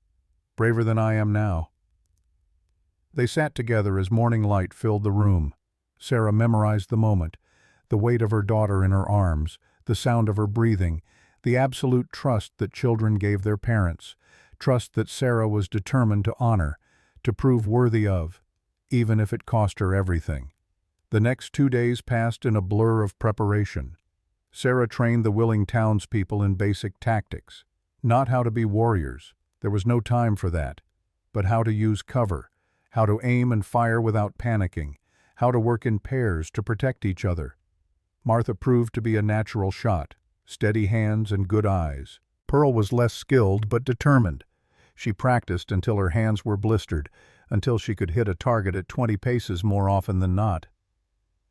braver than I am now." They sat together as morning light filled the room. Sarah memorized the moment, the weight of her daughter in her arms, the sound of her breathing, the absolute trust that children gave their parents, trust that Sarah was determined to honor, to prove worthy of, even if it cost her everything. The next 2 days passed in a blur of preparation. Sarah trained the willing townspeople in basic tactics. Not how to be warriors, there was no time for that, but how to use cover, how to aim and fire without panicking, how to work in pairs to protect each other. Martha proved to be a natural shot, steady hands and good eyes. Pearl was less skilled but determined. She practiced until her hands were blistered, until she could hit a target at 20 paces more often than not.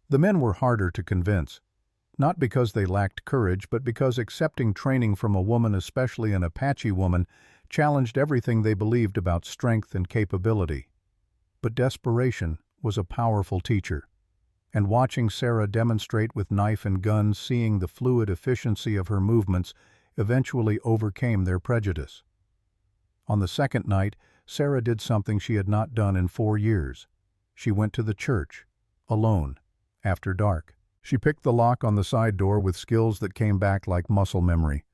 The men were harder to convince, not because they lacked courage, but because accepting training from a woman, especially an Apache woman, challenged everything they believed about strength and capability. But desperation was a powerful teacher, and watching Sarah demonstrate with knife and gun, seeing the fluid efficiency of her movements, eventually overcame their prejudice. On the second night, Sarah did something she had not done in 4 years. She went to the church, alone, after dark. She picked the lock on the side door with skills that came back like muscle memory.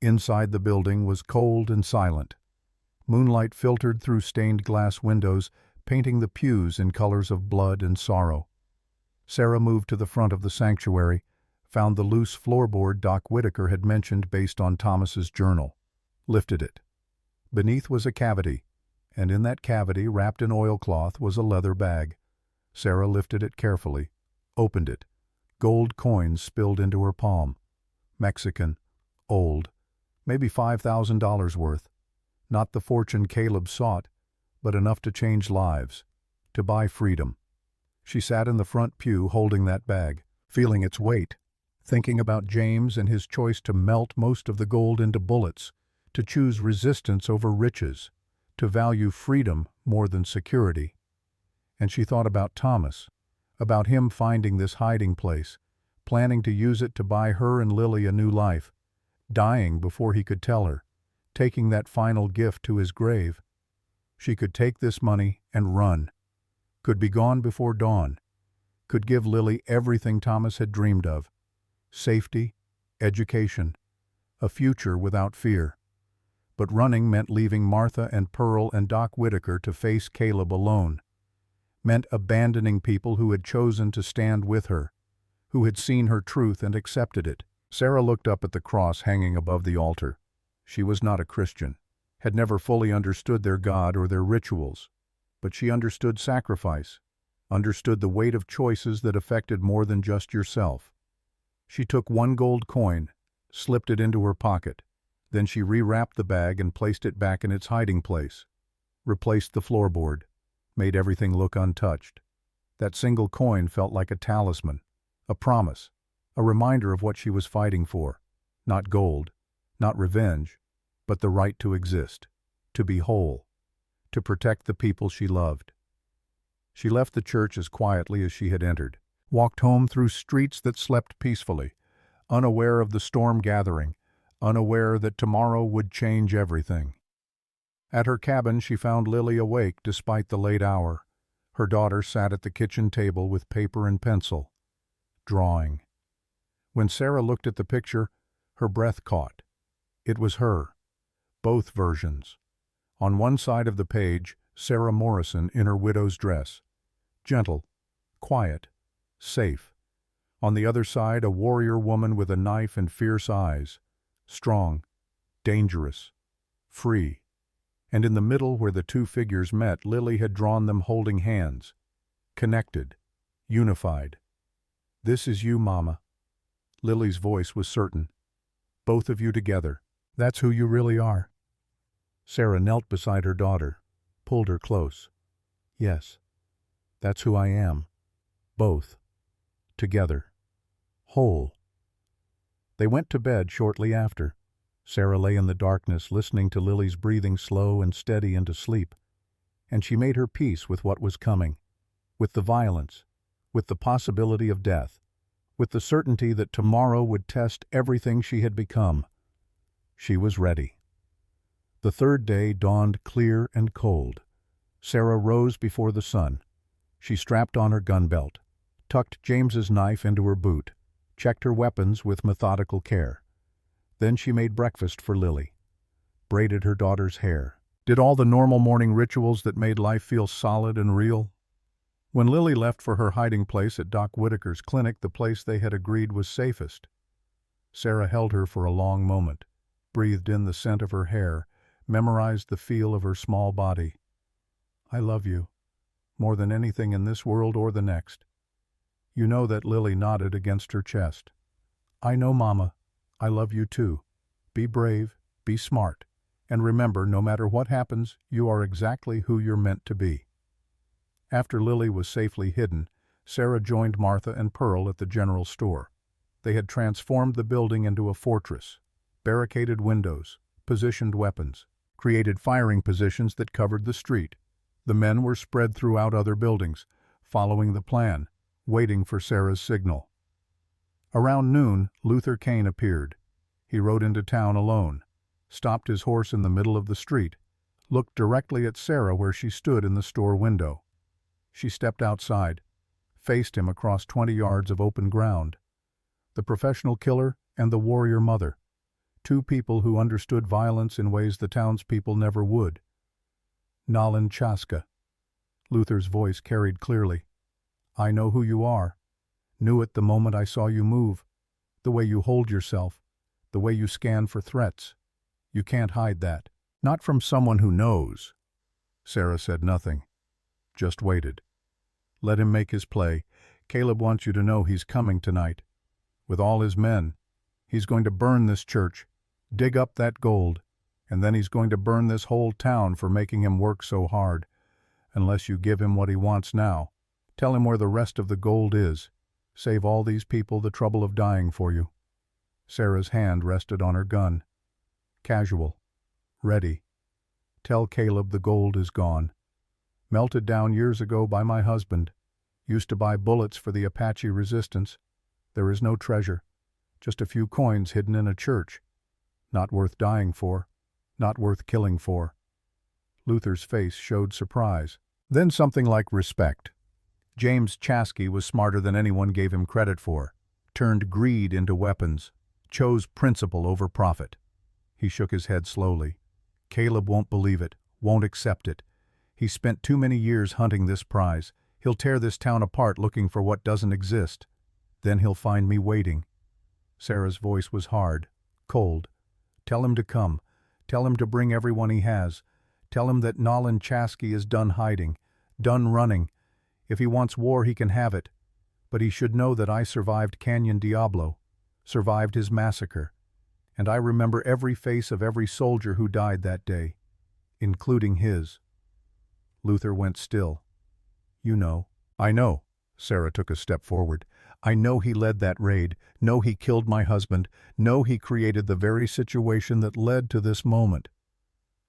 Inside the building was cold and silent. Moonlight filtered through stained glass windows, painting the pews in colors of blood and sorrow. Sarah moved to the front of the sanctuary, found the loose floorboard Doc Whitaker had mentioned based on Thomas's journal, lifted it. Beneath was a cavity, and in that cavity, wrapped in oilcloth, was a leather bag. Sarah lifted it carefully, opened it. Gold coins spilled into her palm. Mexican, old, maybe $5,000 worth. Not the fortune Caleb sought, but enough to change lives, to buy freedom. She sat in the front pew holding that bag, feeling its weight, thinking about James and his choice to melt most of the gold into bullets, to choose resistance over riches, to value freedom more than security. And she thought about Thomas, about him finding this hiding place, planning to use it to buy her and Lily a new life, dying before he could tell her, taking that final gift to his grave. She could take this money and run, could be gone before dawn, could give Lily everything Thomas had dreamed of: safety, education, a future without fear. But running meant leaving Martha and Pearl and Doc Whitaker to face Caleb alone, meant abandoning people who had chosen to stand with her, who had seen her truth and accepted it. Sarah looked up at the cross hanging above the altar. She was not a Christian, had never fully understood their God or their rituals, but she understood sacrifice, understood the weight of choices that affected more than just yourself. She took 1 gold coin, slipped it into her pocket. Then she rewrapped the bag and placed it back in its hiding place, replaced the floorboard, made everything look untouched. That single coin felt like a talisman, a promise, a reminder of what she was fighting for. Not gold, not revenge, but the right to exist, to be whole, to protect the people she loved. She left the church as quietly as she had entered, walked home through streets that slept peacefully, unaware of the storm gathering, unaware that tomorrow would change everything. At her cabin she found Lily awake despite the late hour. Her daughter sat at the kitchen table with paper and pencil, drawing. When Sarah looked at the picture, her breath caught. It was her, both versions. On one side of the page, Sarah Morrison in her widow's dress. Gentle, quiet, safe. On the other side, a warrior woman with a knife and fierce eyes. Strong, dangerous, free. And in the middle where the two figures met, Lily had drawn them holding hands. Connected, unified. "This is you, Mama." Lily's voice was certain. "Both of you together. That's who you really are." Sarah knelt beside her daughter, pulled her close. "Yes, that's who I am. Both. Together. Whole." They went to bed shortly after. Sarah lay in the darkness, listening to Lily's breathing slow and steady into sleep, and she made her peace with what was coming, with the violence, with the possibility of death, with the certainty that tomorrow would test everything she had become. She was ready. The third day dawned clear and cold. Sarah rose before the sun. She strapped on her gun belt, tucked James's knife into her boot, checked her weapons with methodical care. Then she made breakfast for Lily, braided her daughter's hair, did all the normal morning rituals that made life feel solid and real. When Lily left for her hiding place at Doc Whitaker's clinic, the place they had agreed was safest, Sarah held her for a long moment, breathed in the scent of her hair, memorized the feel of her small body. "I love you, more than anything in this world or the next." "You know that," Lily nodded against her chest. "I know, Mama. I love you too. Be brave, be smart, and remember, no matter what happens, you are exactly who you're meant to be." After Lily was safely hidden, Sarah joined Martha and Pearl at the general store. They had transformed the building into a fortress, barricaded windows, positioned weapons, created firing positions that covered the street. The men were spread throughout other buildings, following the plan, waiting for Sarah's signal. Around noon, Luther Kane appeared. He rode into town alone, stopped his horse in the middle of the street, looked directly at Sarah where she stood in the store window. She stepped outside, faced him across 20 yards of open ground. The professional killer and the warrior mother, two people who understood violence in ways the townspeople never would. "Nalin Chaska." Luther's voice carried clearly. "I know who you are. Knew it the moment I saw you move. The way you hold yourself, the way you scan for threats. You can't hide that. Not from someone who knows." Sarah said nothing, just waited. "Let him make his play. Caleb wants you to know he's coming tonight. With all his men. He's going to burn this church, dig up that gold, and then he's going to burn this whole town for making him work so hard. Unless you give him what he wants now. Tell him where the rest of the gold is. Save all these people the trouble of dying for you." Sarah's hand rested on her gun. Casual. Ready. "Tell Caleb the gold is gone. Melted down years ago by my husband. Used to buy bullets for the Apache resistance. There is no treasure. Just a few coins hidden in a church. Not worth dying for. Not worth killing for." Luther's face showed surprise. Then something like respect. James Chaske was smarter than anyone gave him credit for. Turned greed into weapons. Chose principle over profit. He shook his head slowly. "Caleb won't believe it, won't accept it. He spent too many years hunting this prize. He'll tear this town apart looking for what doesn't exist. Then he'll find me waiting." Sarah's voice was hard, cold. "Tell him to come. Tell him to bring everyone he has. Tell him that Nalin Chaske is done hiding, done running. If he wants war, he can have it. But he should know that I survived Canyon Diablo, survived his massacre. And I remember every face of every soldier who died that day, including his." Luther went still. "You know." "I know." Sarah took a step forward. "I know he led that raid, know he killed my husband, know he created the very situation that led to this moment.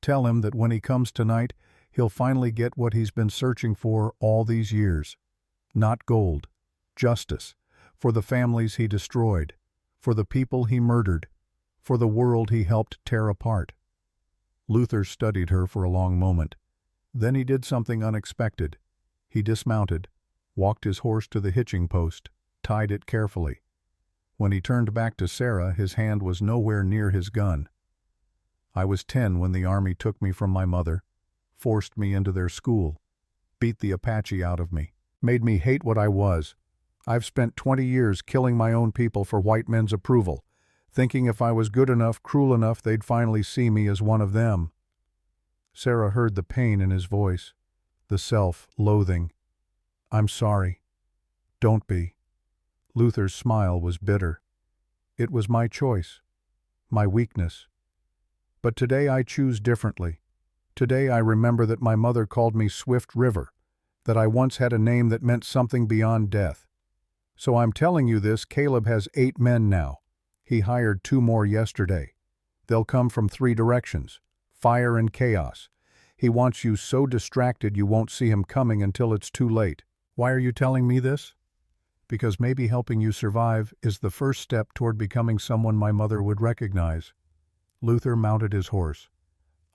Tell him that when he comes tonight, he'll finally get what he's been searching for all these years. Not gold. Justice. For the families he destroyed. For the people he murdered. For the world he helped tear apart." Luther studied her for a long moment. Then he did something unexpected. He dismounted, walked his horse to the hitching post, tied it carefully. When he turned back to Sarah, his hand was nowhere near his gun. "I was 10 when the army took me from my mother, forced me into their school, beat the Apache out of me, made me hate what I was. I've spent 20 years killing my own people for white men's approval, thinking if I was good enough, cruel enough, they'd finally see me as one of them." Sarah heard the pain in his voice, the self-loathing. "I'm sorry. Don't be." Luther's smile was bitter. "It was my choice, my weakness. But today I choose differently. Today I remember that my mother called me Swift River, that I once had a name that meant something beyond death. So I'm telling you this, Caleb has 8 men now. He hired 2 more yesterday. They'll come from 3 directions, fire and chaos. He wants you so distracted you won't see him coming until it's too late. Why are you telling me this? Because maybe helping you survive is the first step toward becoming someone my mother would recognize." Luther mounted his horse.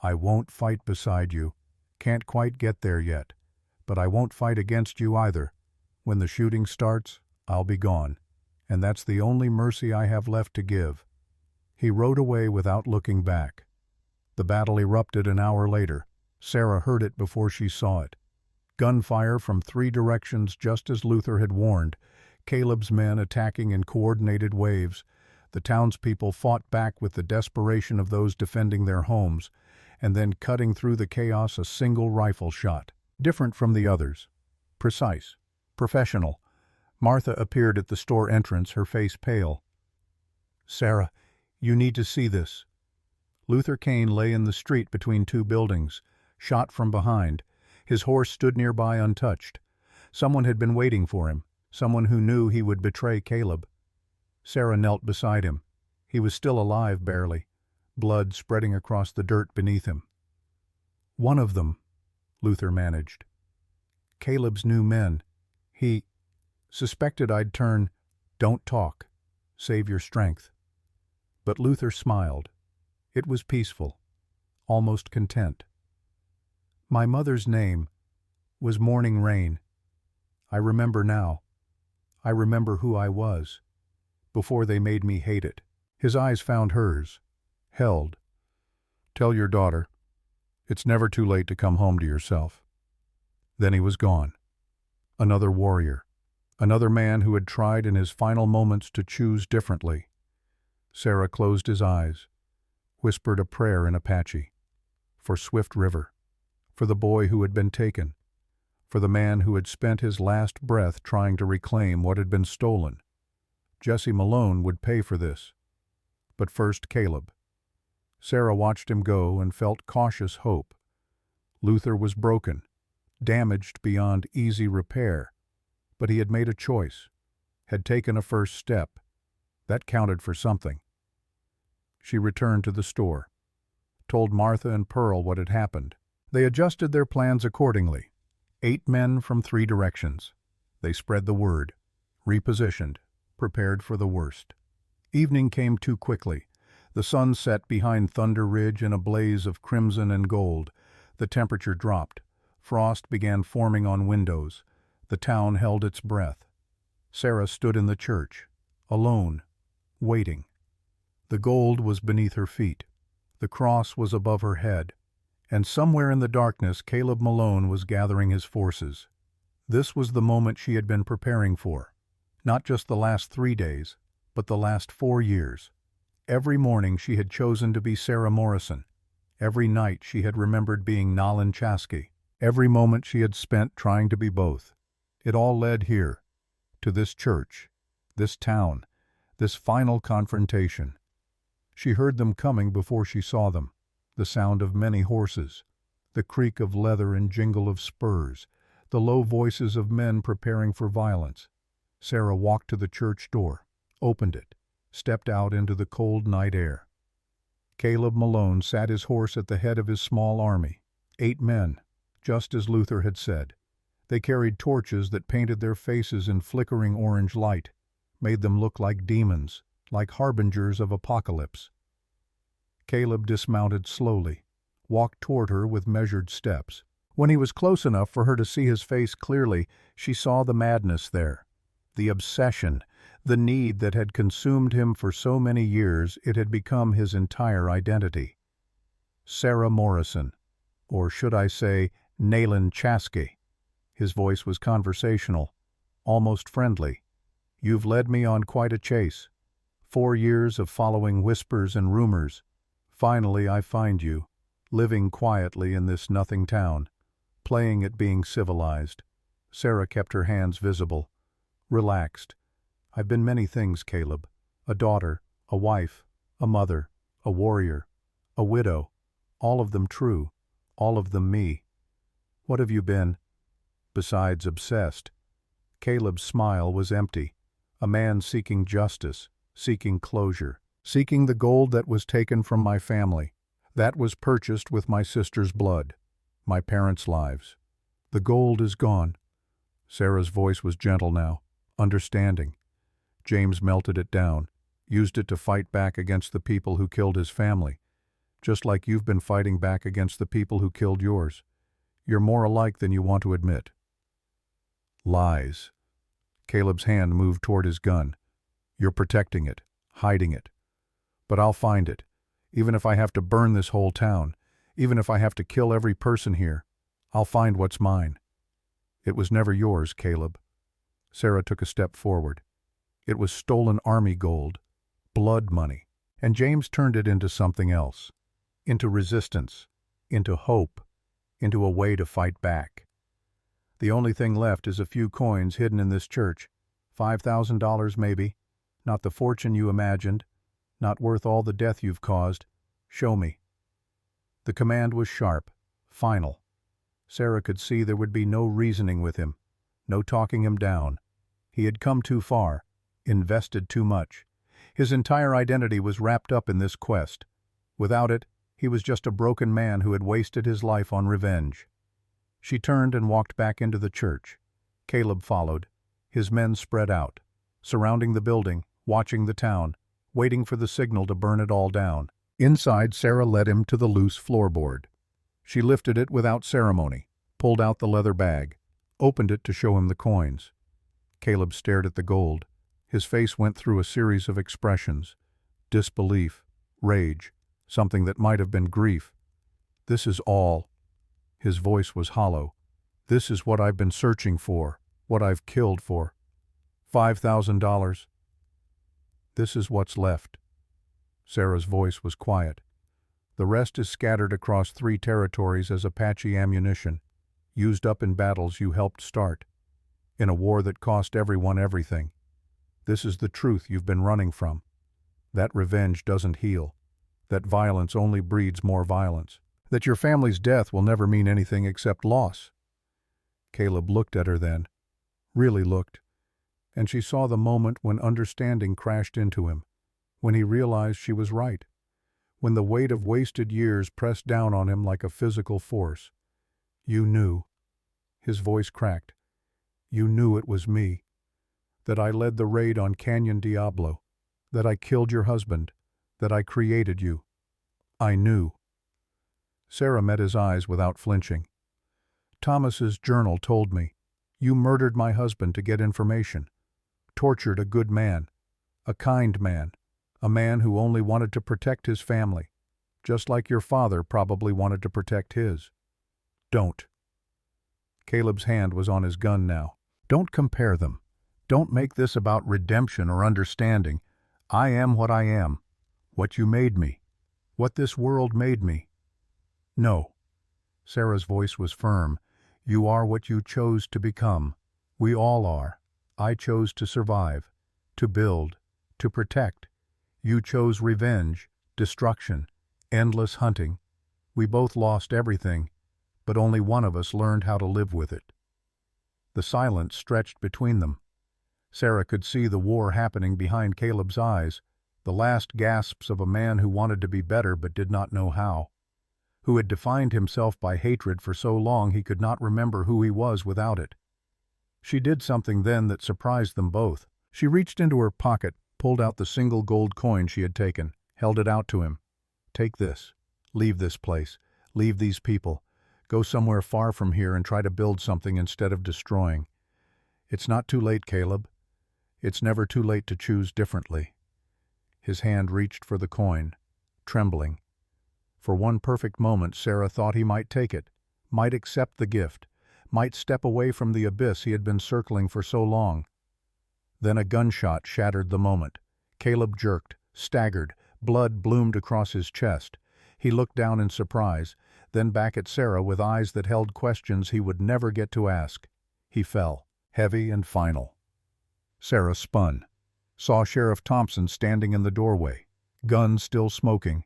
"I won't fight beside you. Can't quite get there yet. But I won't fight against you either. When the shooting starts, I'll be gone. And that's the only mercy I have left to give." He rode away without looking back. The battle erupted an hour later. Sarah heard it before she saw it. Gunfire from 3 directions, just as Luther had warned. Caleb's men attacking in coordinated waves. The townspeople fought back with the desperation of those defending their homes, and then cutting through the chaos a single rifle shot. Different from the others. Precise. Professional. Martha appeared at the store entrance, her face pale. "Sarah, you need to see this." Luther Kane lay in the street between 2 buildings, shot from behind. His horse stood nearby untouched. Someone had been waiting for him, someone who knew he would betray Caleb. Sarah knelt beside him. He was still alive barely, blood spreading across the dirt beneath him. "One of them," Luther managed. "Caleb's new men. He suspected I'd turn. Don't talk. Save your strength." But Luther smiled. It was peaceful, almost content. "My mother's name was Morning Rain. I remember now. I remember who I was, before they made me hate it." His eyes found hers, held. "Tell your daughter, it's never too late to come home to yourself." Then he was gone. Another warrior. Another man who had tried in his final moments to choose differently. Sarah closed his eyes, whispered a prayer in Apache. For Swift River. For the boy who had been taken. For the man who had spent his last breath trying to reclaim what had been stolen. Jesse Malone would pay for this. But first Caleb. Sarah watched him go and felt cautious hope. Luther was broken, damaged beyond easy repair. But he had made a choice, had taken a first step. That counted for something. She returned to the store, told Martha and Pearl what had happened. They adjusted their plans accordingly. 8 men from 3 directions. They spread the word, repositioned, prepared for the worst. Evening came too quickly. The sun set behind Thunder Ridge in a blaze of crimson and gold. The temperature dropped. Frost began forming on windows. The town held its breath. Sarah stood in the church, alone, waiting. The gold was beneath her feet. The cross was above her head. And somewhere in the darkness, Caleb Malone was gathering his forces. This was the moment she had been preparing for. Not just the last 3 days, but the last 4 years. Every morning she had chosen to be Sarah Morrison. Every night she had remembered being Nolan Chasky. Every moment she had spent trying to be both. It all led here, to this church, this town, this final confrontation. She heard them coming before she saw them, the sound of many horses, the creak of leather and jingle of spurs, the low voices of men preparing for violence. Sarah walked to the church door, opened it, stepped out into the cold night air. Caleb Malone sat his horse at the head of his small army, 8 men, just as Luther had said. They carried torches that painted their faces in flickering orange light, made them look like demons, like harbingers of apocalypse. Caleb dismounted slowly, walked toward her with measured steps. When he was close enough for her to see his face clearly, she saw the madness there, the obsession, the need that had consumed him for so many years it had become his entire identity. Sarah Morrison, or should I say, Nayland Chaskey. His voice was conversational, almost friendly. You've led me on quite a chase. 4 years of following whispers and rumors. Finally I find you, living quietly in this nothing town, playing at being civilized. Sarah kept her hands visible, relaxed. I've been many things, Caleb. A daughter, a wife, a mother, a warrior, a widow. All of them true, all of them me. What have you been? Besides obsessed. Caleb's smile was empty. A man seeking justice, seeking closure, seeking the gold that was taken from my family, that was purchased with my sister's blood, my parents' lives. The gold is gone. Sarah's voice was gentle now, understanding. James melted it down, used it to fight back against the people who killed his family, just like you've been fighting back against the people who killed yours. You're more alike than you want to admit. Lies. Caleb's hand moved toward his gun. You're protecting it, hiding it. But I'll find it, even if I have to burn this whole town, even if I have to kill every person here. I'll find what's mine. It was never yours, Caleb. Sarah took a step forward. It was stolen army gold, blood money, and James turned it into something else, into resistance, into hope, into a way to fight back. The only thing left is a few coins hidden in this church, $5,000 maybe, not the fortune you imagined, not worth all the death you've caused. Show me. The command was sharp, final. Sarah could see there would be no reasoning with him, no talking him down. He had come too far, invested too much. His entire identity was wrapped up in this quest. Without it, he was just a broken man who had wasted his life on revenge. She turned and walked back into the church. Caleb followed. His men spread out, surrounding the building, watching the town, waiting for the signal to burn it all down. Inside, Sarah led him to the loose floorboard. She lifted it without ceremony, pulled out the leather bag, opened it to show him the coins. Caleb stared at the gold. His face went through a series of expressions: disbelief, rage, something that might have been grief. This is all. His voice was hollow. This is what I've been searching for, what I've killed for. $5,000. This is what's left. Sarah's voice was quiet. The rest is scattered across 3 territories as Apache ammunition, used up in battles you helped start, in a war that cost everyone everything. This is the truth you've been running from. That revenge doesn't heal. That violence only breeds more violence. That your family's death will never mean anything except loss. Caleb looked at her then, really looked, and she saw the moment when understanding crashed into him, when he realized she was right, when the weight of wasted years pressed down on him like a physical force. You knew. His voice cracked. You knew it was me. That I led the raid on Canyon Diablo. That I killed your husband. That I created you. I knew. Sarah met his eyes without flinching. Thomas's journal told me. You murdered my husband to get information. Tortured a good man. A kind man. A man who only wanted to protect his family. Just like your father probably wanted to protect his. Don't. Caleb's hand was on his gun now. Don't compare them. Don't make this about redemption or understanding. I am what I am. What you made me. What this world made me. No. Sarah's voice was firm. You are what you chose to become. We all are. I chose to survive, to build, to protect. You chose revenge, destruction, endless hunting. We both lost everything, but only one of us learned how to live with it. The silence stretched between them. Sarah could see the war happening behind Caleb's eyes, the last gasps of a man who wanted to be better but did not know how, who had defined himself by hatred for so long he could not remember who he was without it. She did something then that surprised them both. She reached into her pocket, pulled out the single gold coin she had taken, held it out to him. Take this. Leave this place. Leave these people. Go somewhere far from here and try to build something instead of destroying. It's not too late, Caleb. It's never too late to choose differently. His hand reached for the coin, trembling. For one perfect moment Sarah thought he might take it, might accept the gift, might step away from the abyss he had been circling for so long. Then a gunshot shattered the moment. Caleb jerked, staggered, blood bloomed across his chest. He looked down in surprise, then back at Sarah with eyes that held questions he would never get to ask. He fell, heavy and final. Sarah spun, saw Sheriff Thompson standing in the doorway, gun still smoking,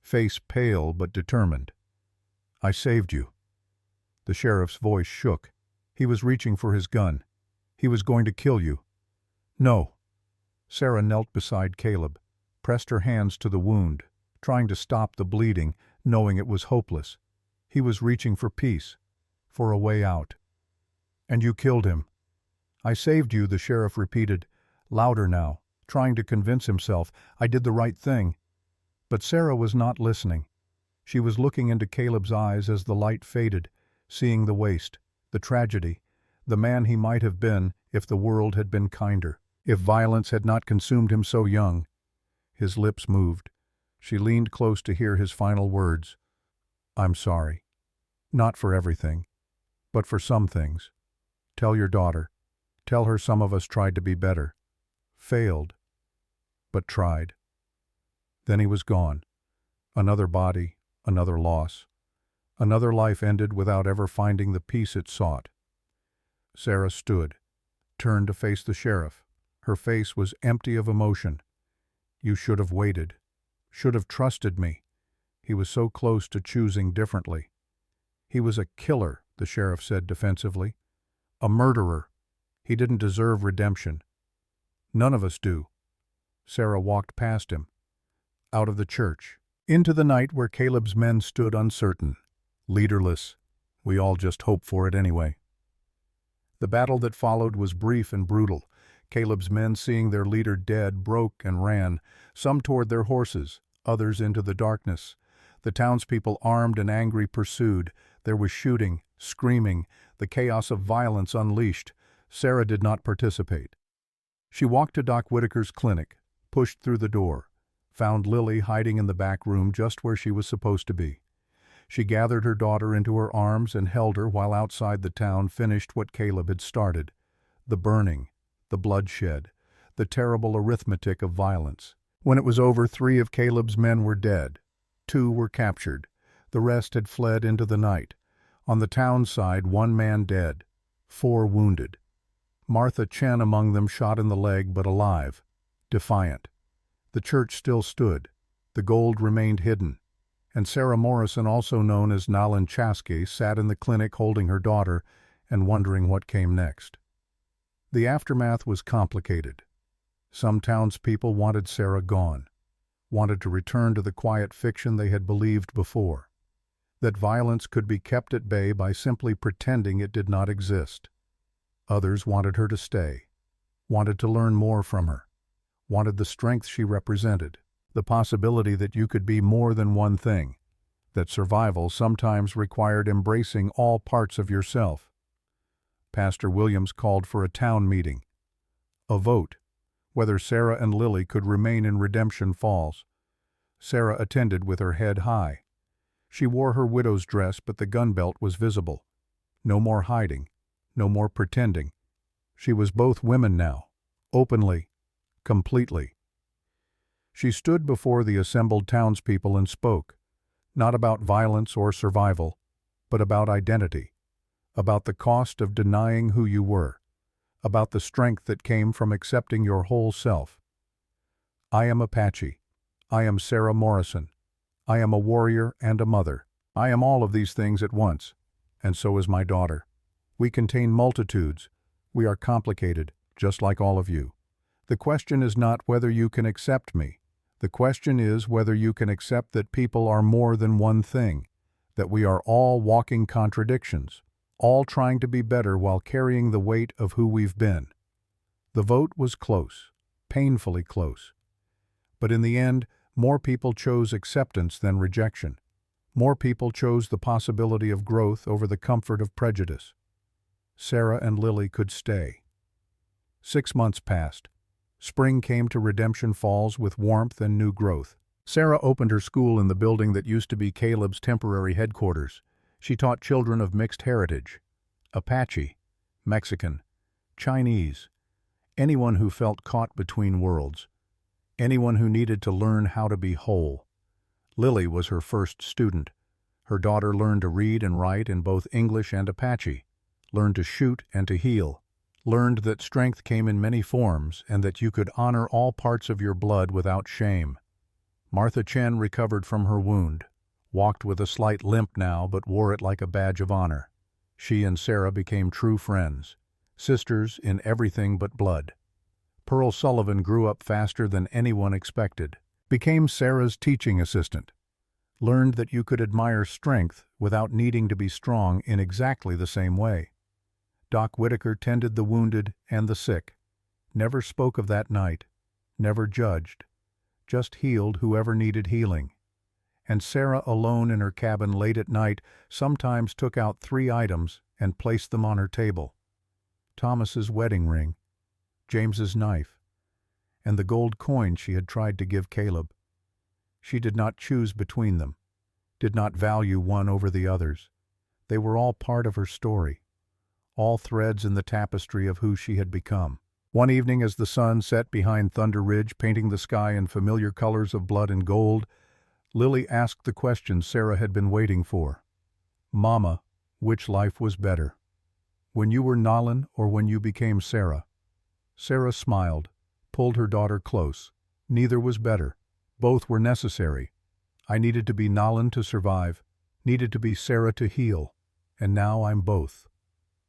face pale but determined. "I saved you." The sheriff's voice shook. He was reaching for his gun. "He was going to kill you." "No." Sarah knelt beside Caleb, pressed her hands to the wound, trying to stop the bleeding, knowing it was hopeless. He was reaching for peace, for a way out. "And you killed him." "I saved you," the sheriff repeated, louder now, trying to convince himself, "I did the right thing." But Sarah was not listening. She was looking into Caleb's eyes as the light faded, seeing the waste, the tragedy, the man he might have been if the world had been kinder, if violence had not consumed him so young. His lips moved. She leaned close to hear his final words. "I'm sorry. Not for everything, but for some things. Tell your daughter. Tell her some of us tried to be better. Failed, but tried." Then he was gone. Another body, another loss. Another life ended without ever finding the peace it sought. Sarah stood, turned to face the sheriff. Her face was empty of emotion. "You should have waited. Should have trusted me." He was so close to choosing differently. "He was a killer," the sheriff said defensively. "A murderer. He didn't deserve redemption." "None of us do." Sarah walked past him, out of the church, into the night where Caleb's men stood uncertain, leaderless. We all just hoped for it anyway. The battle that followed was brief and brutal. Caleb's men, seeing their leader dead, broke and ran, some toward their horses, others into the darkness. The townspeople, armed and angry, pursued. There was shooting, screaming, the chaos of violence unleashed. Sarah did not participate. She walked to Doc Whitaker's clinic, pushed through the door, found Lily hiding in the back room just where she was supposed to be. She gathered her daughter into her arms and held her while outside the town finished what Caleb had started. The burning, the bloodshed, the terrible arithmetic of violence. When it was over, 3 of Caleb's men were dead. 2 were captured. The rest had fled into the night. On the town side, 1 man dead, 4 wounded. Martha Chen among them, shot in the leg but alive, defiant. The church still stood. The gold remained hidden. And Sarah Morrison, also known as Nalan Chaske, sat in the clinic holding her daughter and wondering what came next. The aftermath was complicated. Some townspeople wanted Sarah gone, wanted to return to the quiet fiction they had believed before, that violence could be kept at bay by simply pretending it did not exist. Others wanted her to stay, wanted to learn more from her, wanted the strength she represented, the possibility that you could be more than one thing, that survival sometimes required embracing all parts of yourself. Pastor Williams called for a town meeting, a vote, whether Sarah and Lily could remain in Redemption Falls. Sarah attended with her head high. She wore her widow's dress, but the gun belt was visible. No more hiding, no more pretending. She was both women now, openly, completely. She stood before the assembled townspeople and spoke, not about violence or survival, but about identity, about the cost of denying who you were, about the strength that came from accepting your whole self. "I am Apache. I am Sarah Morrison. I am a warrior and a mother. I am all of these things at once, and so is my daughter. We contain multitudes. We are complicated, just like all of you. The question is not whether you can accept me. The question is whether you can accept that people are more than one thing, that we are all walking contradictions, all trying to be better while carrying the weight of who we've been." The vote was close, painfully close. But in the end, more people chose acceptance than rejection. More people chose the possibility of growth over the comfort of prejudice. Sarah and Lily could stay. 6 months passed. Spring came to Redemption Falls with warmth and new growth. Sarah opened her school in the building that used to be Caleb's temporary headquarters. She taught children of mixed heritage: Apache, Mexican, Chinese, anyone who felt caught between worlds, anyone who needed to learn how to be whole. Lily was her first student. Her daughter learned to read and write in both English and Apache, learned to shoot and to heal, learned that strength came in many forms and that you could honor all parts of your blood without shame. Martha Chen recovered from her wound, walked with a slight limp now but wore it like a badge of honor. She and Sarah became true friends, sisters in everything but blood. Pearl Sullivan grew up faster than anyone expected, became Sarah's teaching assistant, learned that you could admire strength without needing to be strong in exactly the same way. Doc Whitaker tended the wounded and the sick, never spoke of that night, never judged, just healed whoever needed healing. And Sarah, alone in her cabin late at night, sometimes took out 3 items and placed them on her table: Thomas's wedding ring, James's knife, and the gold coin she had tried to give Caleb. She did not choose between them, did not value one over the others. They were all part of her story, all threads in the tapestry of who she had become. One evening, as the sun set behind Thunder Ridge, painting the sky in familiar colors of blood and gold, Lily asked the question Sarah had been waiting for. "Mama, which life was better? When you were Nalin or when you became Sarah?" Sarah smiled, pulled her daughter close. "Neither was better. Both were necessary. I needed to be Nalin to survive, needed to be Sarah to heal, and now I'm both.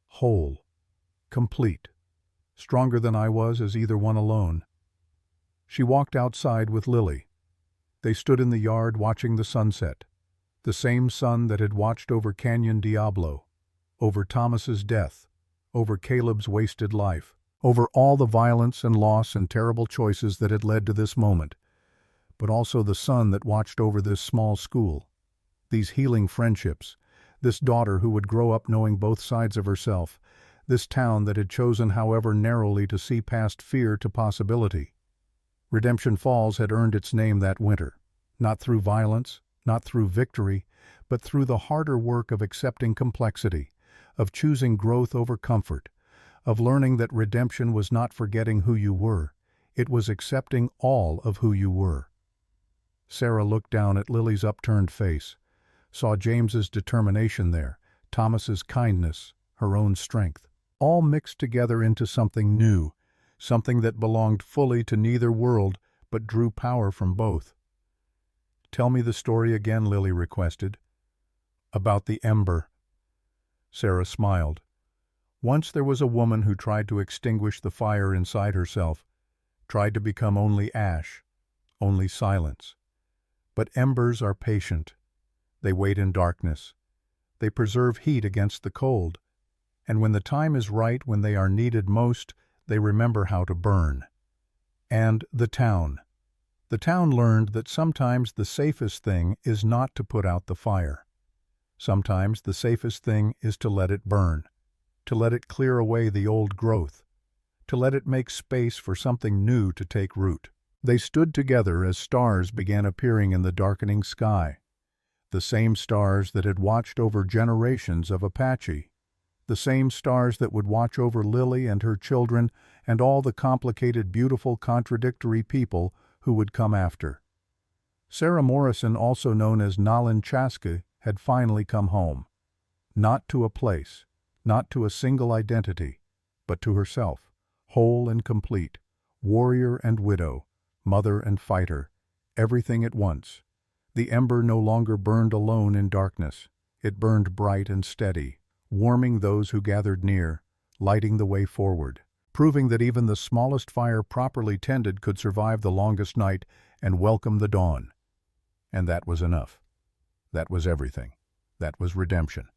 Whole, complete, stronger than I was as either one alone." She walked outside with Lily. They stood in the yard watching the sunset, the same sun that had watched over Canyon Diablo, over Thomas's death, over Caleb's wasted life, over all the violence and loss and terrible choices that had led to this moment, but also the sun that watched over this small school, these healing friendships, this daughter who would grow up knowing both sides of herself, this town that had chosen however narrowly to see past fear to possibility. Redemption Falls had earned its name that winter, not through violence, not through victory, but through the harder work of accepting complexity, of choosing growth over comfort, of learning that redemption was not forgetting who you were, it was accepting all of who you were. Sarah looked down at Lily's upturned face, saw James's determination there, Thomas's kindness, her own strength, all mixed together into something new, something that belonged fully to neither world but drew power from both. "Tell me the story again," Lily requested. "About the ember." Sarah smiled. "Once there was a woman who tried to extinguish the fire inside herself, tried to become only ash, only silence. But embers are patient. They wait in darkness. They preserve heat against the cold. And when the time is right, when they are needed most, they remember how to burn." And the town. The town learned that sometimes the safest thing is not to put out the fire. Sometimes the safest thing is to let it burn, to let it clear away the old growth, to let it make space for something new to take root. They stood together as stars began appearing in the darkening sky, the same stars that had watched over generations of Apache, the same stars that would watch over Lily and her children and all the complicated, beautiful, contradictory people who would come after. Sarah Morrison, also known as Nalin Chaska, had finally come home. Not to a place, not to a single identity, but to herself, whole and complete, warrior and widow, mother and fighter, everything at once. The ember no longer burned alone in darkness. It burned bright and steady, warming those who gathered near, lighting the way forward, proving that even the smallest fire properly tended could survive the longest night and welcome the dawn. And that was enough. That was everything. That was redemption.